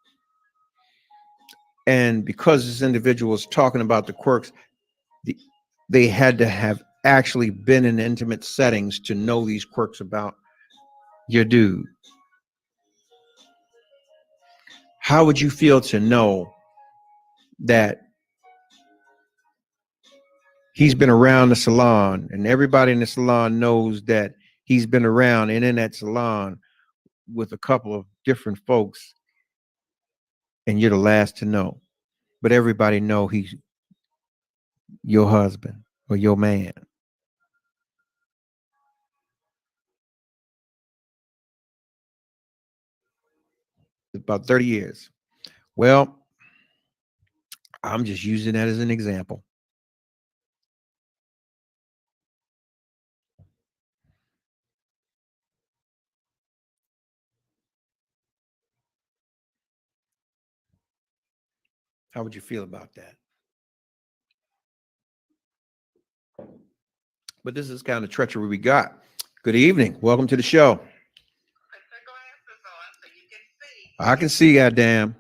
[SPEAKER 2] And because this individual is talking about the quirks, they had to have actually been in intimate settings to know these quirks about your dude. How would you feel to know that he's been around the salon and everybody in the salon knows that he's been around and in that salon with a couple of different folks, and you're the last to know, but everybody know he's your husband or your man? About 30 years. Well, I'm just using that as an example. How would you feel about that? But this is kind of treachery we got. Good evening. Welcome to the show. I can see, goddamn.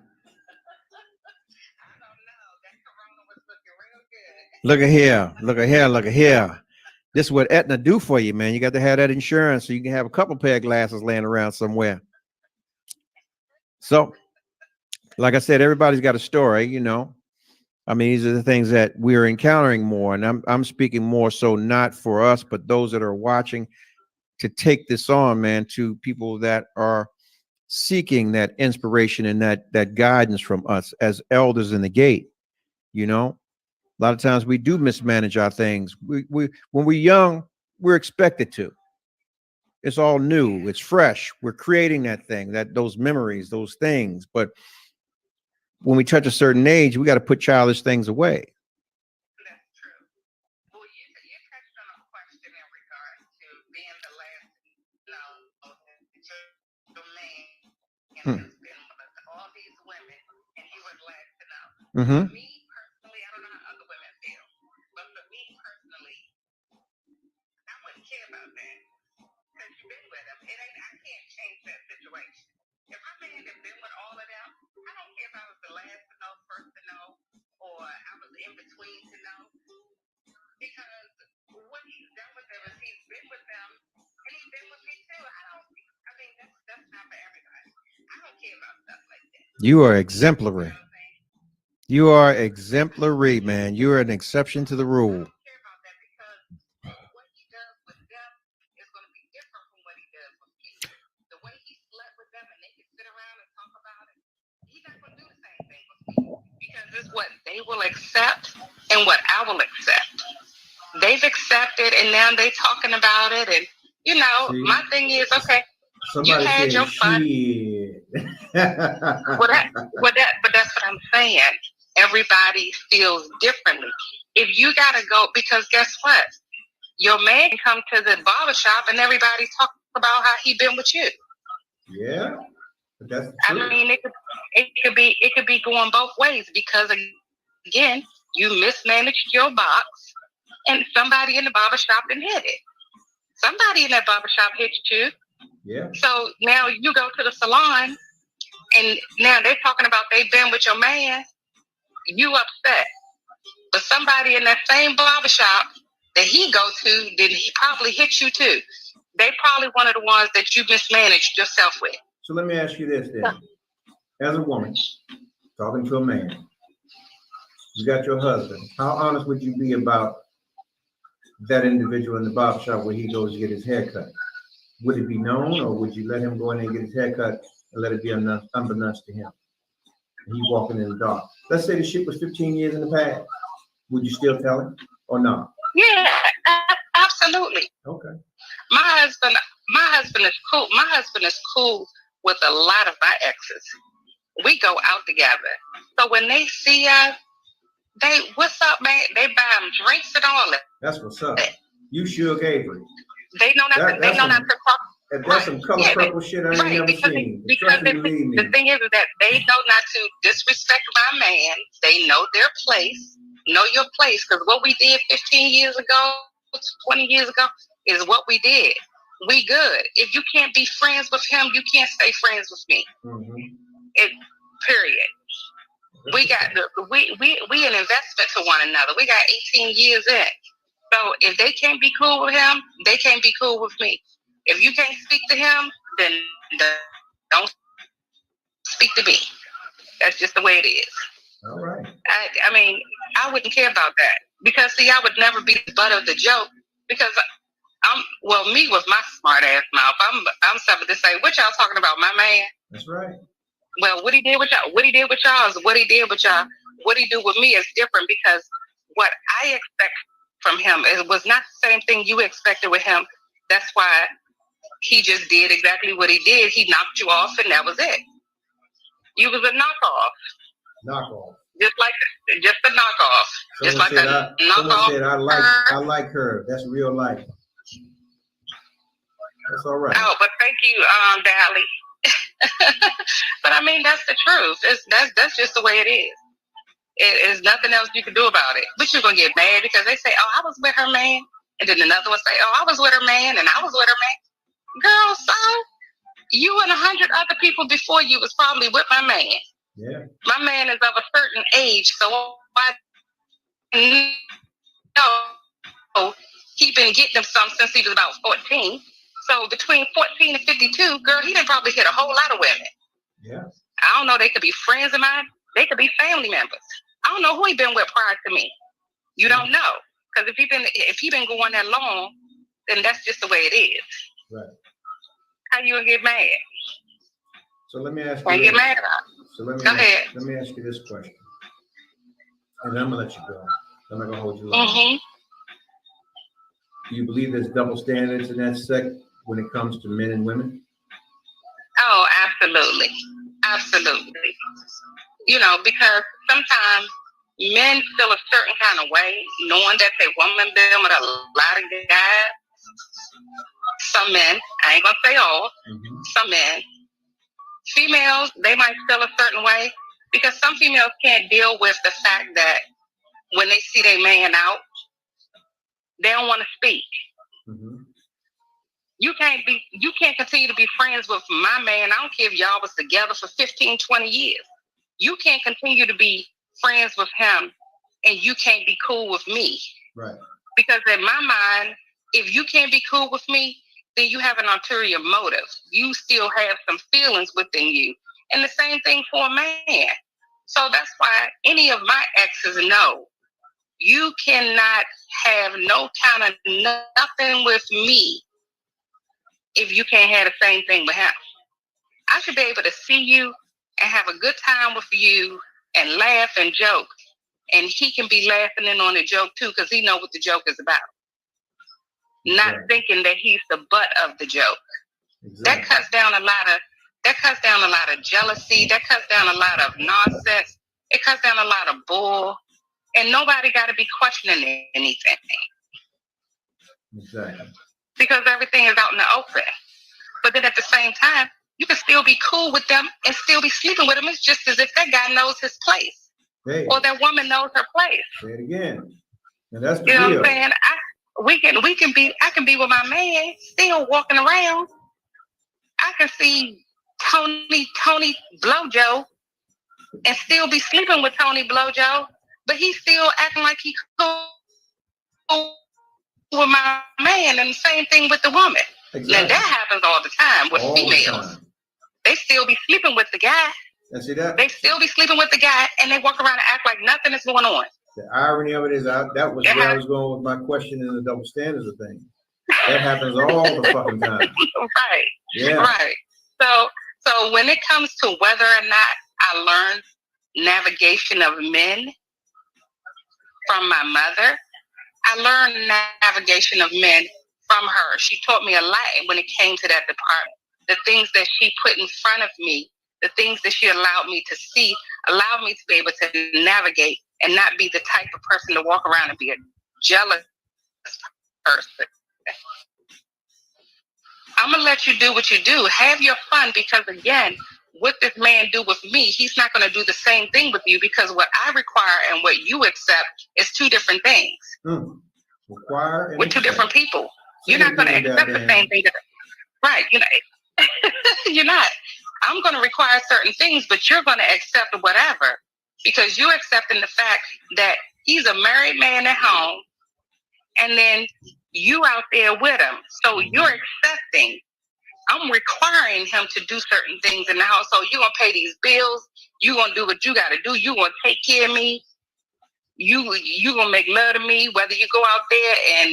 [SPEAKER 2] Look at here. Look at here. Look at here. This is what Aetna do for you, man. You got to have that insurance so you can have a couple pair of glasses laying around somewhere. So, like I said, everybody's got a story, you know. I mean, these are the things that we're encountering more. And I'm speaking more so not for us, but those that are watching, to take this on, man, to people that are seeking that inspiration and that guidance from us as elders in the gate. You know, a lot of times we do mismanage our things. We when we're young, we're expected to. It's all new. It's fresh. We're creating that thing, those memories, those things. But when we touch a certain age, we got to put childish things away.
[SPEAKER 4] That's true. Well, you touched on a question in regards to being the last to know the man has been with all these women, and he was last to know. For me personally, I don't know how other women feel, but for me personally, I wouldn't care about that because you've been with him. I can't change that situation. If my man has been with all of them, I don't care if I was the last to know, first to know, or I was in between to know. Because what he's done with them is he's been with them, and he's been with me too. I mean, that's not for everybody. I don't care about stuff like that.
[SPEAKER 2] You are exemplary. You are exemplary, man. You are an exception to the rule.
[SPEAKER 4] I don't care about that because what he does with them is going to be different from what he does with me. The way he slept with them and they can sit around and talk about it, he's not going to do the same thing with me. Because it's what they will accept and what I will accept. They've accepted and now they talking about it. And, you know, my thing is, okay, you had your fun. But that's what I'm saying. Everybody feels differently. If you got to go, because guess what? Your man can come to the barbershop and everybody talk about how he been with you.
[SPEAKER 2] Yeah. That's true.
[SPEAKER 4] I mean, it could be going both ways because, again, you mismanaged your box and somebody in the barbershop didn't hit it. Somebody in that barbershop hit you.
[SPEAKER 2] Yeah.
[SPEAKER 4] So now you go to the salon and now they're talking about they been with your man. You upset. But somebody in that same barbershop that he go to, then he probably hit you too. They probably one of the ones that you mismanaged yourself with.
[SPEAKER 2] So let me ask you this then. As a woman, talking to a man, you got your husband. How honest would you be about that individual in the barbershop where he goes to get his hair cut? Would it be known, or would you let him go in there and get his hair cut and let it be unbeknownst to him? And he's walking in the dark. Let's say the shit was 15 years in the past. Would you still tell him or not?
[SPEAKER 4] Yeah, absolutely.
[SPEAKER 2] Okay.
[SPEAKER 4] My husband is cool. My husband is cool with a lot of my exes. We go out together. So when they see us, what's up, man? They buy them drinks and all that.
[SPEAKER 2] That's what's up. You Suge Avery.
[SPEAKER 4] They know not to. They know not to cross.
[SPEAKER 2] And that's some color purple shit I ain't never seen.
[SPEAKER 4] Because the thing is that they know not to disrespect my man. They know their place. Know your place. Because what we did 15 years ago, 20 years ago, is what we did. We good. If you can't be friends with him, you can't stay friends with me. Period. We got we an investment to one another. We got 18 years in. So if they can't be cool with him, they can't be cool with me. If you can't speak to him, then don't speak to me. That's just the way it is.
[SPEAKER 2] All right.
[SPEAKER 4] I mean, I wouldn't care about that because see, I would never be the butt of the joke because me with my smart ass mouth, I'm something to say. What y'all talking about, my man?
[SPEAKER 2] That's right.
[SPEAKER 4] Well, what he did with y'all is what he did with y'all. What he do with me is different because what I expect from him was not the same thing you expected with him. That's why he just did exactly what he did. He knocked you off, and that was it. You was a knockoff.
[SPEAKER 2] Knockoff.
[SPEAKER 4] Just a knockoff.
[SPEAKER 2] Someone
[SPEAKER 4] just like a knockoff.
[SPEAKER 2] Said, I like her. That's real life. That's all right.
[SPEAKER 4] Oh, but thank you, Dally. But I mean, that's the truth. That's just the way it is. There's nothing else you can do about it. But you're gonna get mad because they say, "Oh, I was with her man," and then another one say, "Oh, I was with her man, and I was with her man." Girl, son, you and 100 other people before you was probably with my man.
[SPEAKER 2] Yeah.
[SPEAKER 4] My man is of a certain age, so I know he been getting them some since he was about 14. So between 14 and 52, girl, he done probably hit a whole lot of women.
[SPEAKER 2] Yeah.
[SPEAKER 4] I don't know. They could be friends of mine. They could be family members. I don't know who he been with prior to me. You don't know. Because if he been going that long, then that's just the way it is.
[SPEAKER 2] Right.
[SPEAKER 4] How you gonna get mad?
[SPEAKER 2] So let me ask
[SPEAKER 4] you. Get mad
[SPEAKER 2] Go ahead. Let me ask you this question. And I'm gonna let you go. I'm not gonna hold you long. Do you believe there's double standards in that sect when it comes to men and women?
[SPEAKER 4] Oh, absolutely. Absolutely. You know, because sometimes men feel a certain kind of way, knowing that they woman been with a lot of guys. Some men, I ain't gonna say all, some men. Females, they might feel a certain way because some females can't deal with the fact that when they see their man out, they don't want to speak. You can't continue to be friends with my man. I don't care if y'all was together for 15, 20 years. You can't continue to be friends with him and you can't be cool with me.
[SPEAKER 2] Right.
[SPEAKER 4] Because in my mind, if you can't be cool with me, then you have an ulterior motive. You still have some feelings within you. And the same thing for a man. So that's why any of my exes know you cannot have no kind of nothing with me if you can't have the same thing with him. I should be able to see you and have a good time with you and laugh and joke. And he can be laughing in on the joke too because he know what the joke is about. Not thinking that he's the butt of the joke. That cuts down a lot of jealousy. That cuts down a lot of nonsense. It cuts down a lot of bull. And nobody got to be questioning anything.
[SPEAKER 2] Exactly.
[SPEAKER 4] Because everything is out in the open. But then at the same time, you can still be cool with them and still be sleeping with them. It's just as if that guy knows his place.
[SPEAKER 2] Hey.
[SPEAKER 4] Or that woman knows her place.
[SPEAKER 2] Say it again. And that's the
[SPEAKER 4] deal.
[SPEAKER 2] What
[SPEAKER 4] I'm saying? I can be with my man, still walking around. I can see Tony Blowjo and still be sleeping with Tony Blowjo, but he's still acting like he's cool with my man, and the same thing with the woman.
[SPEAKER 2] Exactly.
[SPEAKER 4] Now that happens all the time with all females. They still be sleeping with the guy. They still be sleeping with the guy, and they walk around and act like nothing is going on.
[SPEAKER 2] The irony of it is that was where I was going with my question in the double standards of things. That happens all the fucking time.
[SPEAKER 4] Right.
[SPEAKER 2] Yeah.
[SPEAKER 4] Right. So when it comes to whether or not I learned navigation of men from my mother, I learned navigation of men from her. She taught me a lot when it came to that department. The things that she put in front of me, the things that she allowed me to see, allowed me to be able to navigate and not be the type of person to walk around and be a jealous person. I'm going to let you do what you do. Have your fun, because again, what this man do with me, he's not going to do the same thing with you, because what I require and what you accept is two different things.
[SPEAKER 2] Require and
[SPEAKER 4] with two
[SPEAKER 2] accept.
[SPEAKER 4] different people. You're not going to accept the same thing. Right. You're not. I'm going to require certain things, but you're going to accept whatever, because you're accepting the fact that he's a married man at home and then you out there with him. So you're accepting. I'm requiring him to do certain things in the house. So you're going to pay these bills. You're going to do what you got to do. You're going to take care of me. You going to make love to me, whether you go out there and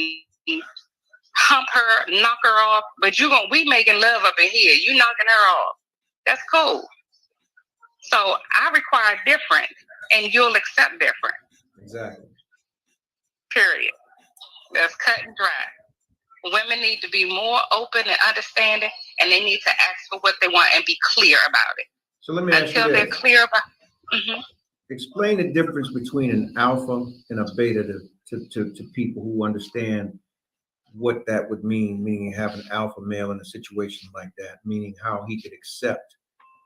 [SPEAKER 4] hump her, knock her off, but we making love up in here. You knocking her off. That's cool. So I require different, and you'll accept different.
[SPEAKER 2] Exactly.
[SPEAKER 4] Period. That's cut and dry. Women need to be more open and understanding, and they need to ask for what they want and be clear about it.
[SPEAKER 2] So let me ask
[SPEAKER 4] Until
[SPEAKER 2] you
[SPEAKER 4] they're
[SPEAKER 2] this.
[SPEAKER 4] clear about.
[SPEAKER 2] Explain the difference between an alpha and a beta to people who understand what that would mean, meaning have an alpha male in a situation like that, meaning how he could accept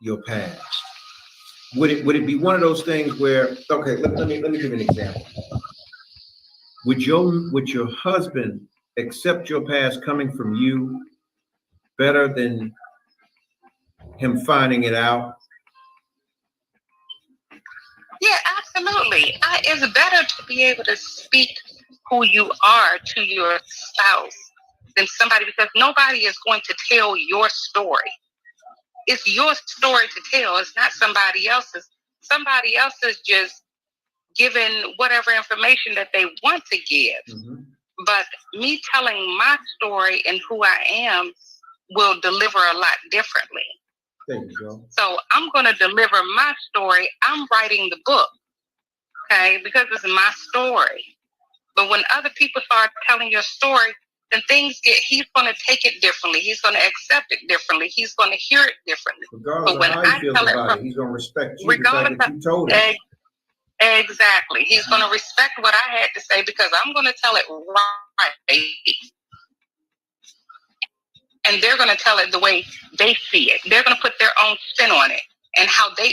[SPEAKER 2] your past. Would it be one of those things where, okay, let me give you an example. Would your husband accept your past coming from you better than him finding it out?
[SPEAKER 4] Yeah, absolutely. It's better to be able to speak who you are to your spouse than somebody, because nobody is going to tell your story. It's your story to tell. It's not somebody else's. Somebody else is just giving whatever information that they want to give.
[SPEAKER 2] Mm-hmm.
[SPEAKER 4] But me telling my story and who I am will deliver a lot differently.
[SPEAKER 2] There you go.
[SPEAKER 4] So I'm going to deliver my story. I'm writing the book, okay, because it's my story. But when other people start telling your story, then he's going to take it differently. He's going to accept it differently. He's going to hear it differently.
[SPEAKER 2] Regardless
[SPEAKER 4] but when
[SPEAKER 2] of how he feels
[SPEAKER 4] tell
[SPEAKER 2] about
[SPEAKER 4] it,
[SPEAKER 2] he's going to respect you
[SPEAKER 4] regardless
[SPEAKER 2] the fact that you told him.
[SPEAKER 4] Exactly. He's going to respect what I had to say, because I'm going to tell it right. And they're going to tell it the way they see it. They're going to put their own spin on it, and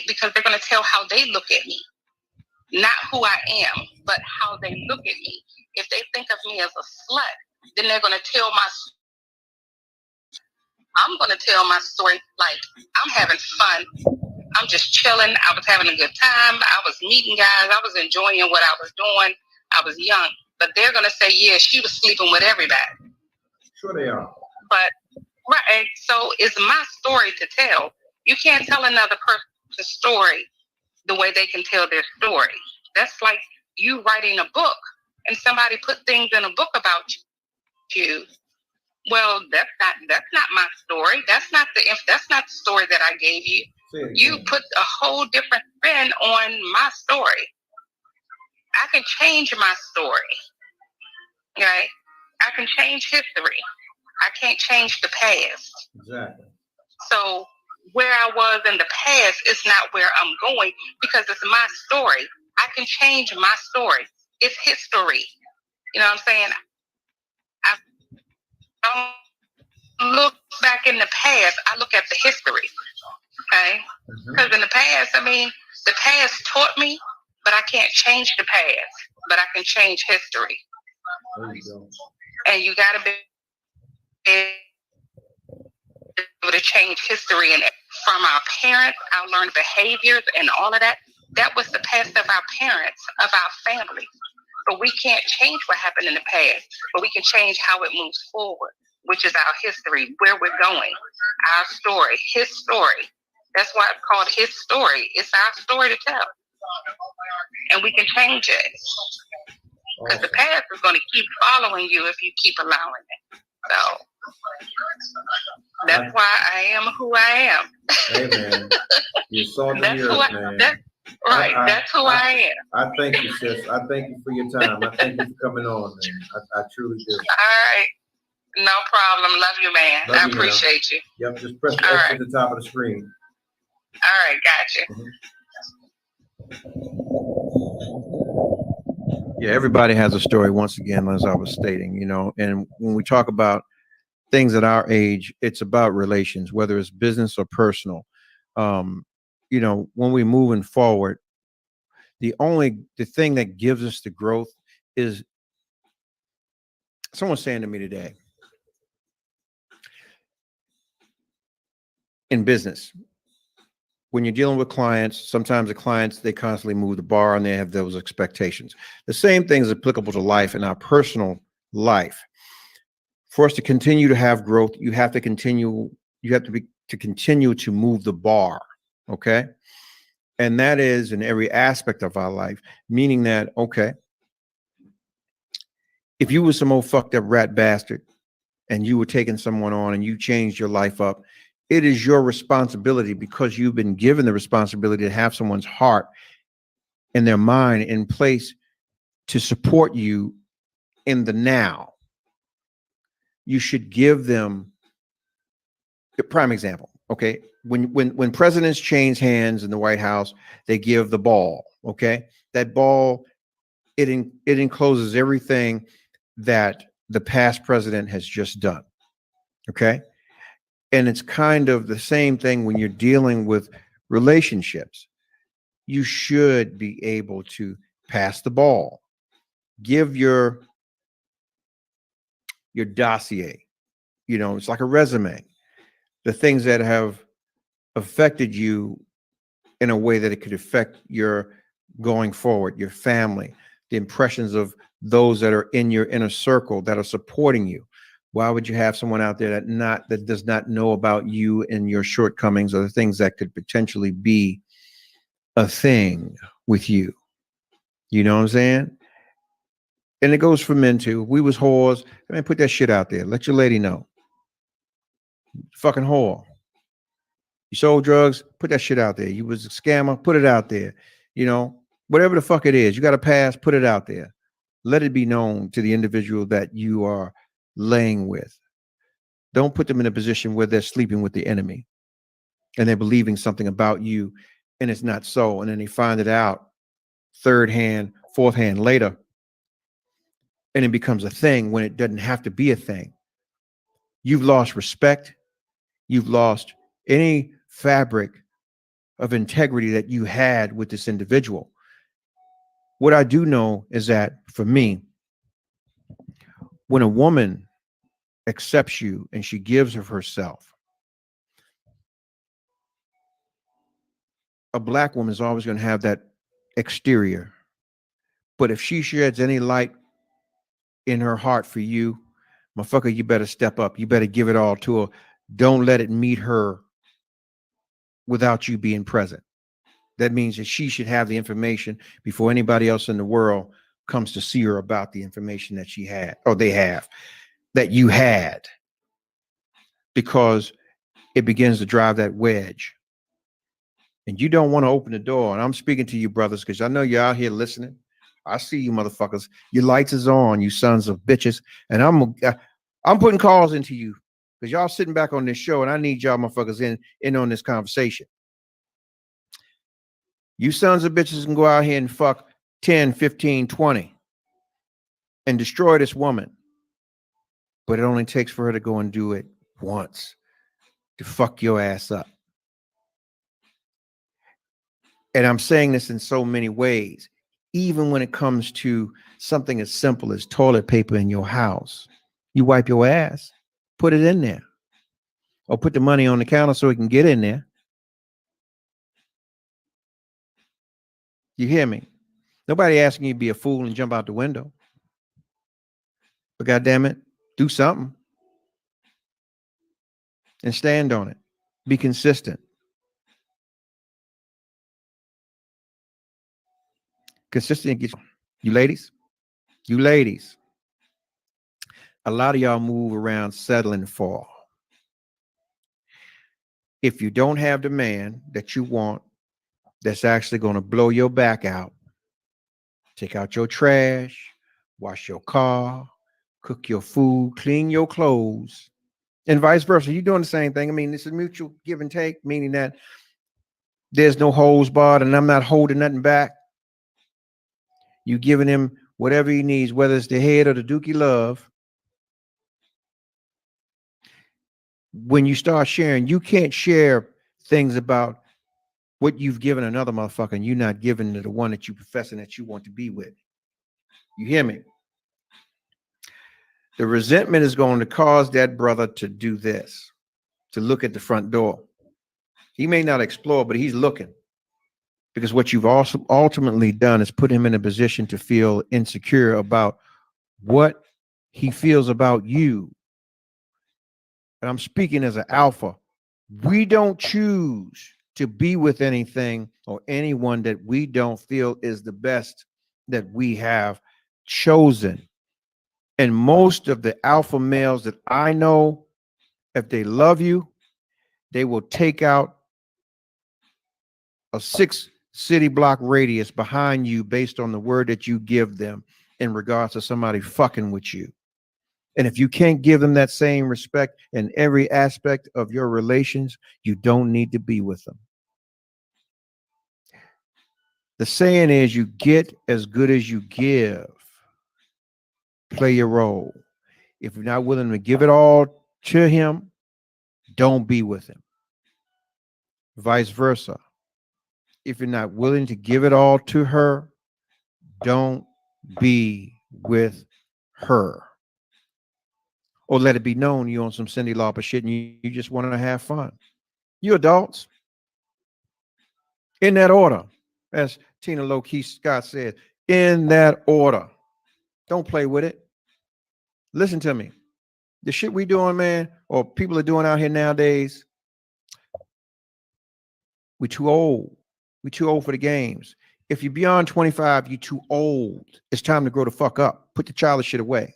[SPEAKER 4] because they're going to tell how they look at me. Not who I am, but how they look at me. If they think of me as a slut, then they're going to tell I'm going to tell my story like I'm having fun. I'm just chilling. I was having a good time. I was meeting guys. I was enjoying what I was doing. I was young. But they're going to say, yeah, she was sleeping with everybody.
[SPEAKER 2] Sure they are.
[SPEAKER 4] But, right. So it's my story to tell. You can't tell another person's story the way they can tell their story. That's like you writing a book and somebody put things in a book about you. Well, that's not my story. That's not the story that I gave you. You put a whole different spin on my story. I can change my story. Okay? I can change history. I can't change the past.
[SPEAKER 2] Exactly.
[SPEAKER 4] So where I was in the past is not where I'm going, because it's my story. I can change my story. It's history. You know what I'm saying? I don't look back in the past. I look at the history. Okay? Because in the past, the past taught me, but I can't change the past. But I can change history.
[SPEAKER 2] There you go.
[SPEAKER 4] And you got to be able to change history. And from our parents, our learned behaviors and all of that, that was the past of our parents, of our family. But we can't change what happened in the past, but we can change how it moves forward, which is our history, where we're going, our story, his story. That's why it's called his story. It's our story to tell. And we can change it. Because the past is going to keep following you if you keep allowing it. So that's why I am who I am.
[SPEAKER 2] Hey, man. You're salt in the earth, man.
[SPEAKER 4] That's who I am.
[SPEAKER 2] I thank you, sis. I thank you for your time. I thank you for coming on, man. I truly do.
[SPEAKER 4] All right. No problem. Love you, man. I appreciate you.
[SPEAKER 2] Yep, just press the X at the top of the screen.
[SPEAKER 4] All right, gotcha.
[SPEAKER 2] Yeah, everybody has a story once again, as I was stating, and when we talk about things at our age, it's about relations, whether it's business or personal. Um, when we're moving forward, the thing that gives us the growth is someone saying to me today in business, when you're dealing with clients, sometimes the clients, they constantly move the bar and they have those expectations. The same thing is applicable to life and our personal life. For us to continue to have growth, you have to continue to move the bar. Okay. And that is in every aspect of our life, meaning that, okay, if you were some old fucked up rat bastard and you were taking someone on and you changed your life up, it is your responsibility, because you've been given the responsibility to have someone's heart and their mind in place to support you in the now. You should give them a prime example. Okay. When presidents change hands in the White House, they give the ball. Okay. That ball, it encloses everything that the past president has just done. Okay. And it's kind of the same thing when you're dealing with relationships. You should be able to pass the ball, give your dossier, it's like a resume, the things that have affected you in a way that it could affect your going forward, your family, the impressions of those that are in your inner circle that are supporting you. Why would you have someone out there that does not know about you and your shortcomings or the things that could potentially be a thing with you? You know what I'm saying? And it goes for men too. We was whores. I mean, put that shit out there. Let your lady know. Fucking whore. You sold drugs, put that shit out there. You was a scammer, put it out there. Whatever the fuck it is, you got a pass, put it out there. Let it be known to the individual that you are laying with. Don't put them in a position where they're sleeping with the enemy and they're believing something about you and it's not so. And then they find it out third hand, fourth hand later. And it becomes a thing when it doesn't have to be a thing. You've lost respect. You've lost any fabric of integrity that you had with this individual. What I do know is that for me, when a woman accepts you and she gives of herself, a black woman is always going to have that exterior. But if she sheds any light in her heart for you, motherfucker, you better step up. You better give it all to her. Don't let it meet her without you being present. That means that she should have the information before anybody else in the world comes to see her about the information that she had, or they have, that you had, because it begins to drive that wedge. And you don't want to open the door. And I'm speaking to you, brothers, because I know you're out here listening. I see you motherfuckers. Your lights is on, you sons of bitches. And I'm putting calls into you because y'all sitting back on this show, and I need y'all motherfuckers in on this conversation. You sons of bitches can go out here and fuck 10, 15, 20 and destroy this woman. But it only takes for her to go and do it once to fuck your ass up. And I'm saying this in so many ways, even when it comes to something as simple as toilet paper in your house. You wipe your ass, put it in there, or put the money on the counter so it can get in there. You hear me? Nobody asking you to be a fool and jump out the window. But goddamn it, do something and stand on it. Be consistent. Consistent gets you ladies. A lot of y'all move around settling for. If you don't have the man that you want, that's actually going to blow your back out, take out your trash, wash your car, cook your food, clean your clothes, and vice versa. You're doing the same thing. I mean, this is mutual give and take, meaning that there's no holds barred and I'm not holding nothing back. You giving him whatever he needs, whether it's the head or the dookie love. When you start sharing, you can't share things about what you've given another motherfucker and you're not giving to the one that you professing that you want to be with. You hear me? The resentment is going to cause that brother to do this, to look at the front door. He may not explore, but he's looking. Because what you've also ultimately done is put him in a position to feel insecure about what he feels about you. And I'm speaking as an alpha. We don't choose to be with anything or anyone that we don't feel is the best that we have chosen. And most of the alpha males that I know, if they love you, they will take out a 6-city block radius behind you based on the word that you give them in regards to somebody fucking with you. And if you can't give them that same respect in every aspect of your relations, you don't need to be with them. The saying is, you get as good as you give. Play your role. If you're not willing to give it all to him, don't be with him. Vice versa. If you're not willing to give it all to her, don't be with her. Or let it be known you on some Cyndi Lauper shit and you just want to have fun. You adults. In that order. As Tina Low-Key Scott said, in that order. Don't play with it. Listen to me. The shit we doing, man, or people are doing out here nowadays, we too old. We too old for the games. If you're beyond 25, you're too old. It's time to grow the fuck up. Put the childish shit away.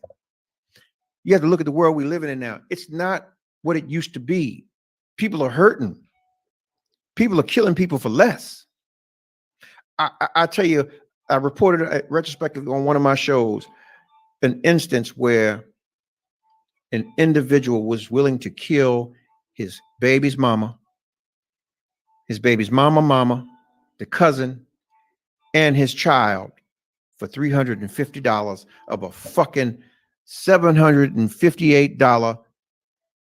[SPEAKER 2] You have to look at the world we're living in now. It's not what it used to be. People are hurting. People are killing people for less. I tell you, I reported a retrospective on one of my shows, an instance where an individual was willing to kill his baby's mama, the cousin, and his child for $350 of a fucking $758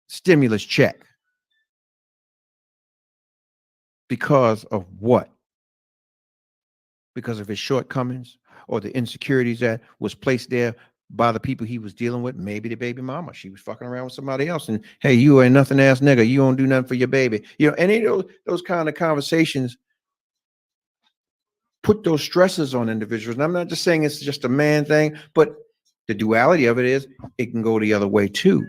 [SPEAKER 2] stimulus check. Because of what? Because of his shortcomings or the insecurities that was placed there by the people he was dealing with. Maybe the baby mama, she was fucking around with somebody else, and hey, you ain't nothing ass nigga, you don't do nothing for your baby. You know, any of those kind of conversations put those stresses on individuals. And I'm not just saying it's just a man thing, but the duality of it is it can go the other way too.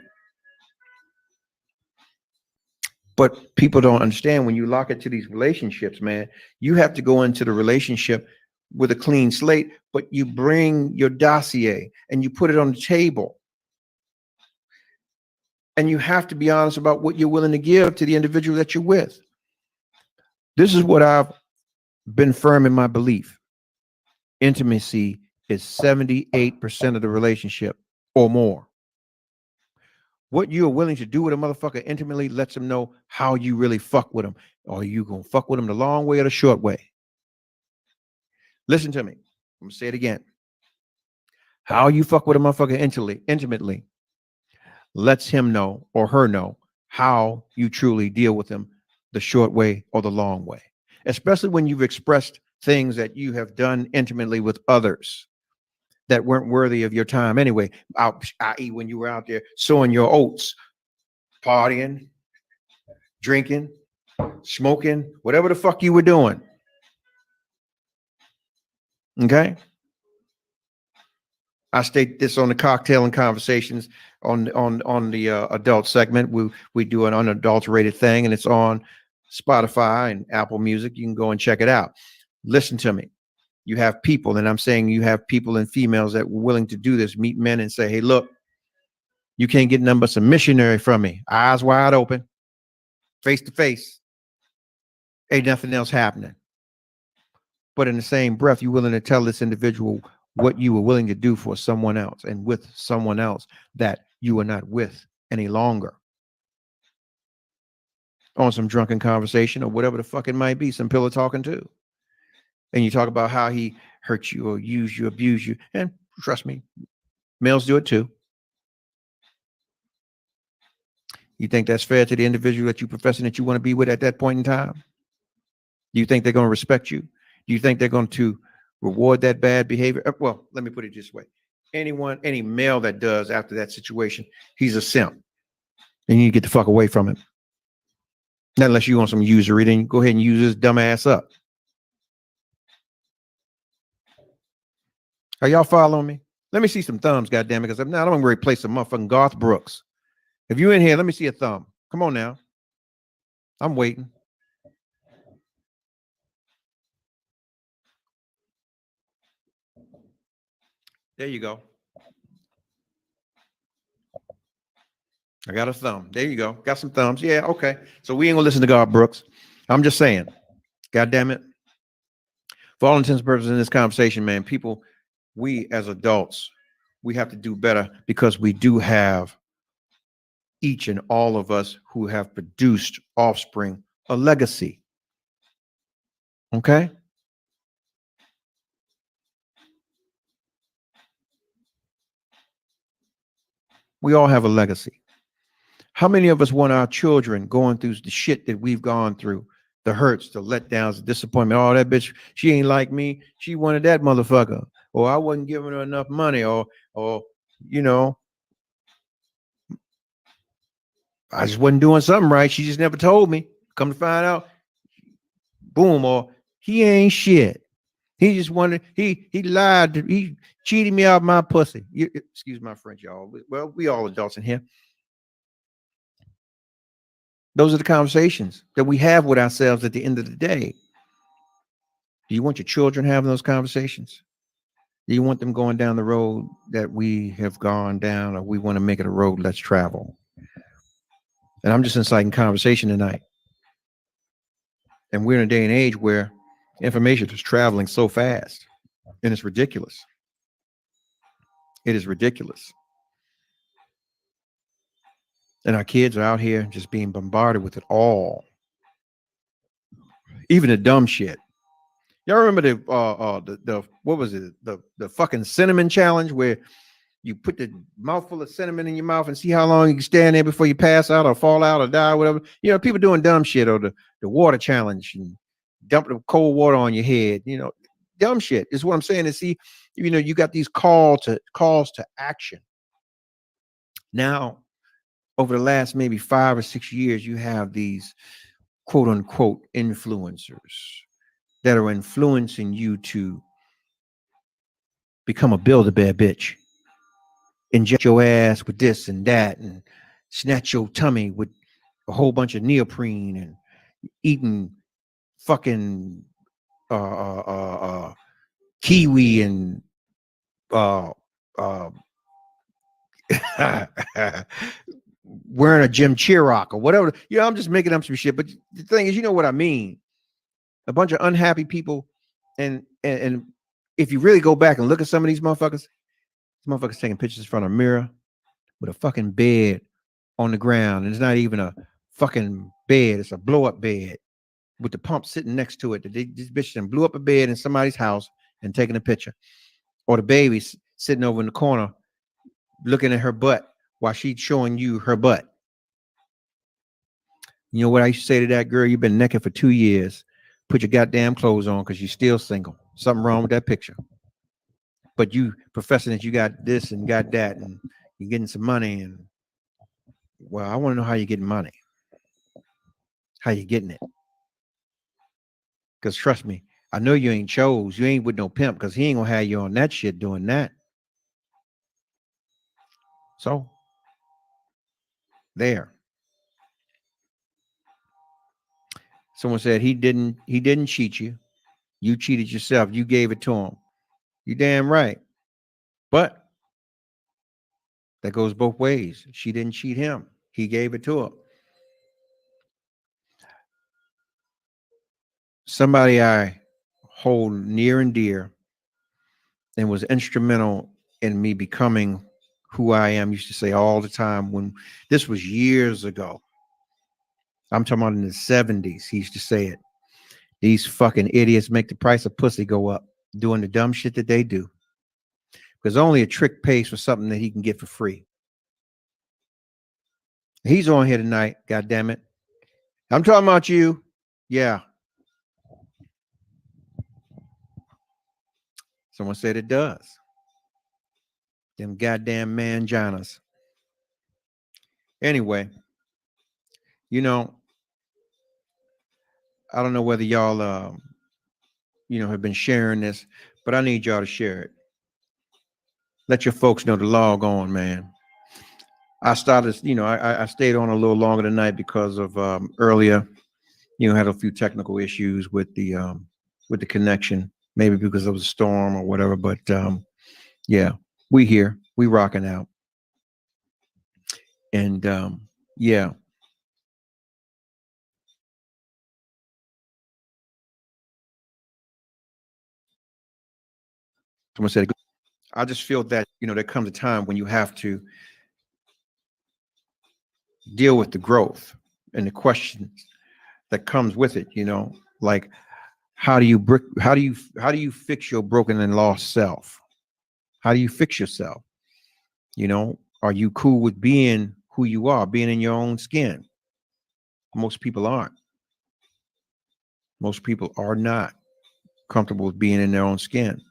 [SPEAKER 2] But people don't understand when you lock into these relationships, man, you have to go into the relationship with a clean slate, but you bring your dossier and you put it on the table. And you have to be honest about what you're willing to give to the individual that you're with. This is what I've been firm in my belief. Intimacy is 78% of the relationship or more. What you're willing to do with a motherfucker intimately lets them know how you really fuck with them. Or you gonna fuck with them the long way or the short way. Listen to me. I'm gonna say it again. How you fuck with a motherfucker intimately lets him know or her know how you truly deal with them the short way or the long way. Especially when you've expressed things that you have done intimately with others that weren't worthy of your time anyway, i.e. when you were out there sowing your oats, partying, drinking, smoking, whatever the fuck you were doing. Okay? I state this on the Cocktail and Conversations on the adult segment. We do an unadulterated thing, and it's on Spotify and Apple Music. You can go and check it out. Listen to me. You have people, and I'm saying you have people and females that were willing to do this, meet men and say, hey, look, you can't get nothing but some missionary from me. Eyes wide open, face to face. Ain't nothing else happening. But in the same breath, you're willing to tell this individual what you were willing to do for someone else and with someone else that you are not with any longer. On some drunken conversation or whatever the fuck it might be, some pillow talking too. And you talk about how he hurt you or used you, abused you. And Trust me, males do it too. You think that's fair to the individual that you professing that you want to be with at that point in time? Do you think they're going to respect you? Do you think they're going to reward that bad behavior? Well, let me put it this way. Any male that does after that situation, he's a simp. And you get the fuck away from him. Not unless you want some usury, then you go ahead and use his dumb ass up. Are y'all following me? Let me see some thumbs, goddammit, because I'm not going to replace some motherfucking Garth Brooks. If you're in here, let me see a thumb. Come on now. I'm waiting. There you go. I got a thumb. There you go. Got some thumbs. Yeah, okay. So we ain't gonna listen to Garth Brooks. I'm just saying. God damn it. For all intents and purposes in this conversation, man, people, we as adults, we have to do better because we do have, each and all of us who have produced offspring, a legacy. Okay? We all have a legacy. How many of us want our children going through the shit that we've gone through? The hurts, the letdowns, the disappointment. Oh, that bitch, she ain't like me. She wanted that motherfucker. Or I wasn't giving her enough money. Or you know, I just wasn't doing something right. She just never told me. Come to find out, boom, or he ain't shit. He just wanted, he lied. He cheated me out of my pussy. Excuse my French, y'all. Well, we all adults in here. Those are the conversations that we have with ourselves at the end of the day. Do you want your children having those conversations? Do you want them going down the road that we have gone down, or we want to make it a road less traveled? And I'm just inciting conversation tonight. And we're in a day and age where information is traveling so fast, and it's ridiculous. It is ridiculous. And our kids are out here just being bombarded with it all. Even the dumb shit. Y'all remember the what was it? The fucking cinnamon challenge where you put the mouthful of cinnamon in your mouth and see how long you can stand there before you pass out or fall out or die or whatever. You know, people doing dumb shit, or the water challenge and dumping cold water on your head. You know, dumb shit is what I'm saying. And see, you know, you got these calls to action. Now, over the last maybe 5 or 6 years, you have these quote unquote influencers that are influencing you to become a Build-A-Bear bitch, inject your ass with this and that, and snatch your tummy with a whole bunch of neoprene, and eating fucking kiwi and wearing a Jim Chirac or whatever. You know, I'm just making up some shit. But the thing is, you know what I mean? A bunch of unhappy people. And if you really go back and look at some of these motherfuckers taking pictures in front of a mirror with a fucking bed on the ground. And it's not even a fucking bed. It's a blow-up bed with the pump sitting next to it. This bitch then blew up a bed in somebody's house and taking a picture. Or the baby sitting over in the corner looking at her butt while she's showing you her butt. You know what I used to say to that girl? You've been naked for 2 years. Put your goddamn clothes on because you're still single. Something wrong with that picture. But you professing that you got this and got that and you're getting some money. And well, I want to know how you're getting money. How you getting it? Because trust me, I know you ain't chose. You ain't with no pimp because he ain't going to have you on that shit doing that. So, there. Someone said he didn't cheat you. You cheated yourself. You gave it to him. You damn right. But that goes both ways. She didn't cheat him. He gave it to her. Somebody I hold near and dear and was instrumental in me becoming who I am used to say all the time, when this was years ago. I'm talking about in the 70s. He used to say it. These fucking idiots make the price of pussy go up doing the dumb shit that they do. because only a trick pays for something that he can get for free. He's on here tonight. God damn it. I'm talking about you. Yeah. Someone said it does. Them goddamn manginas. Anyway, you know, I don't know whether y'all, have been sharing this, but I need y'all to share it. Let your folks know to log on, man. I started, I stayed on a little longer tonight because of earlier, had a few technical issues with the connection, maybe because of the storm or whatever. But yeah, we here, we rocking out, and yeah. Someone said, I just feel that, there comes a time when you have to deal with the growth and the questions that comes with it, like how do you fix your broken and lost self? How do you fix yourself? Are you cool with being who you are, being in your own skin? Most people aren't. Most people are not comfortable with being in their own skin.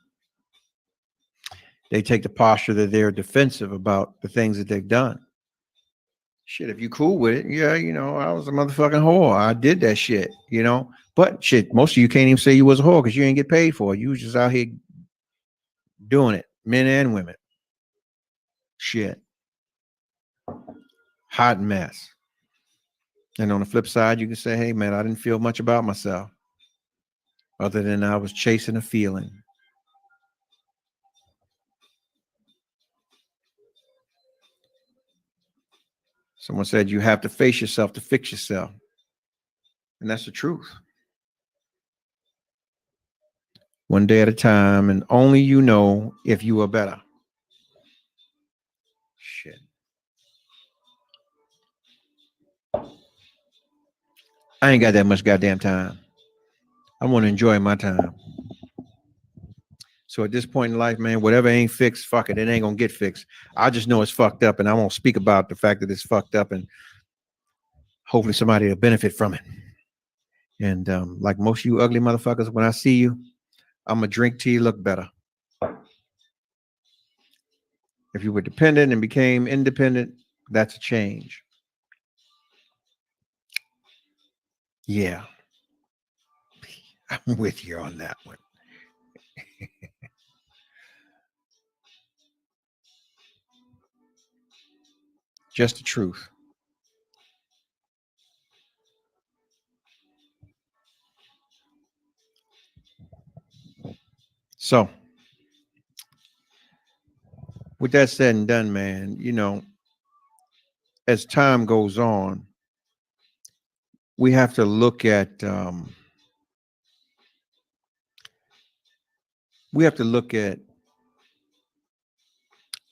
[SPEAKER 2] They take the posture that they're defensive about the things that they've done. Shit, if you cool with it, yeah, I was a motherfucking whore. I did that shit, But shit, most of you can't even say you was a whore because you ain't get paid for it. You was just out here doing it, men and women. Shit. Hot mess. And on the flip side, you can say, hey, man, I didn't feel much about myself other than I was chasing a feeling. Someone said you have to face yourself to fix yourself. And that's the truth. One day at a time, and only you know if you are better. Shit. I ain't got that much goddamn time. I want to enjoy my time. So at this point in life, man, whatever ain't fixed, fuck it. It ain't going to get fixed. I just know it's fucked up, and I won't speak about the fact that it's fucked up, and hopefully somebody will benefit from it. And like most of you ugly motherfuckers, when I see you, I'm going to drink till you look better. If you were dependent and became independent, that's a change. Yeah. I'm with you on that one. Just the truth. So, with that said and done, man, as time goes on, we have to look at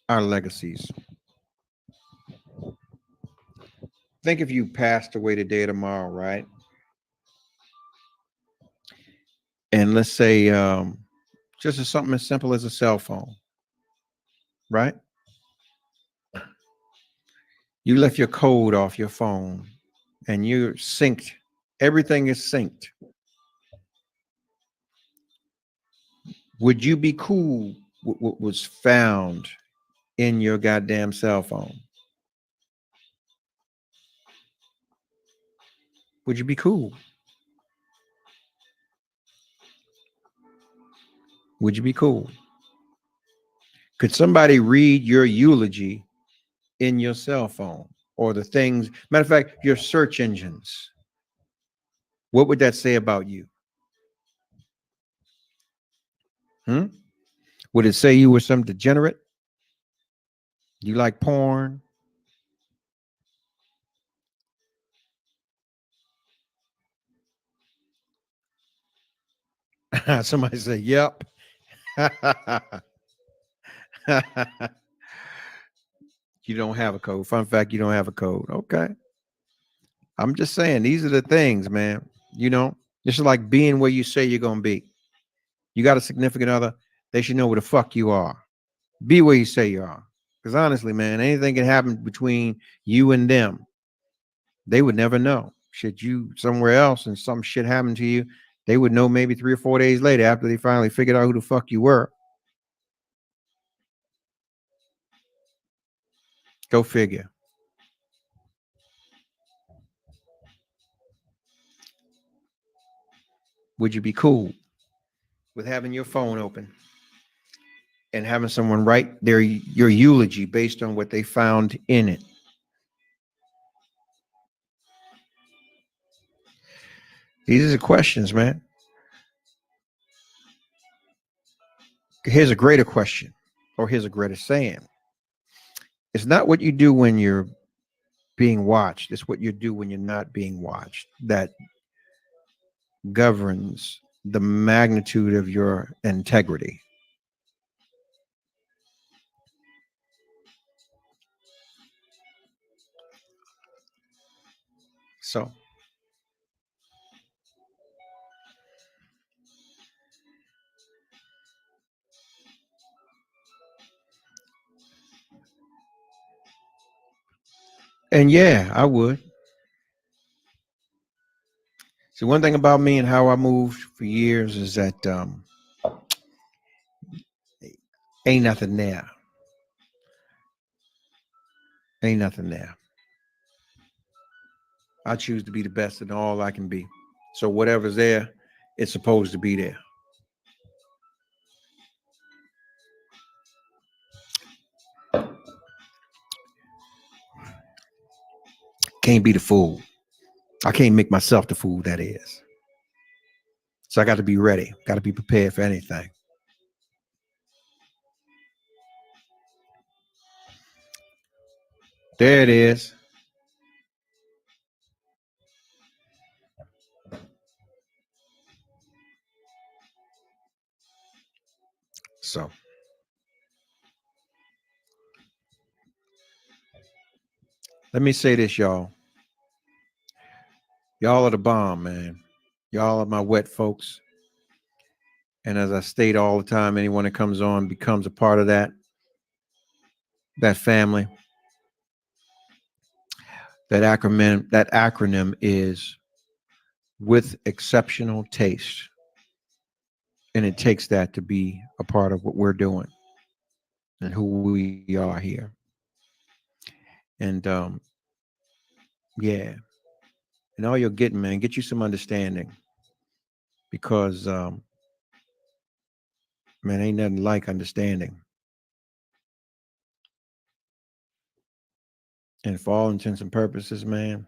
[SPEAKER 2] our legacies. Think if you passed away today or tomorrow, right? And let's say just as something as simple as a cell phone, right? You left your code off your phone and you're synced. Everything is synced. Would you be cool with what was found in your goddamn cell phone? Would you be cool? Would you be cool? Could somebody read your eulogy in your cell phone or the things, matter of fact, your search engines? What would that say about you? Would it say you were some degenerate? You like porn? Somebody say, yep. You don't have a code. Fun fact, you don't have a code. Okay. I'm just saying, these are the things, man. It's like being where you say you're going to be. You got a significant other, they should know where the fuck you are. Be where you say you are. Because honestly, man, anything can happen between you and them. They would never know. Shit, you somewhere else and some shit happened to you, they would know maybe 3 or 4 days later after they finally figured out who the fuck you were. Go figure. Would you be cool with having your phone open and having someone write your eulogy based on what they found in it? These are the questions, man. Here's a greater question, or here's a greater saying. It's not what you do when you're being watched. It's what you do when you're not being watched that governs the magnitude of your integrity. So, and yeah, I would. See, one thing about me and how I moved for years is that ain't nothing there. Ain't nothing there. I choose to be the best in all I can be. So whatever's there, it's supposed to be there. Can't be the fool. I can't make myself the fool, that is. So I got to be ready. Got to be prepared for anything. There it is. So let me say this, y'all. Y'all are the bomb, man. Y'all are my wet folks. And as I state all the time, anyone that comes on becomes a part of that family. That acronym is with exceptional taste. And it takes that to be a part of what we're doing and who we are here. And yeah. And all you're getting, man, get you some understanding. Because man, ain't nothing like understanding. And for all intents and purposes, man,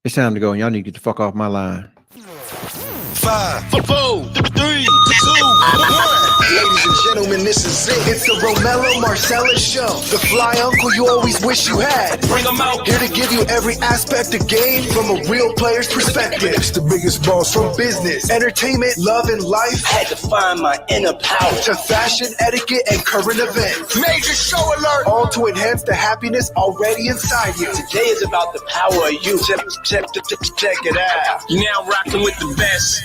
[SPEAKER 2] it's time to go. And y'all need to get the fuck off my line.
[SPEAKER 1] 5, 4, 3, 2, 1. Ladies and gentlemen, this is it. It's the Romello Marcellus Show. The fly uncle you always wish you had. Bring them out. Here to give you every aspect of game from a real player's perspective. It's the biggest boss from business, entertainment, love, and life.
[SPEAKER 5] Had to find my inner power.
[SPEAKER 1] To fashion, etiquette, and current events. Major show alert. All to enhance the happiness already inside you.
[SPEAKER 5] Today is about the power of you. Check it out.
[SPEAKER 6] You're now rocking with the best.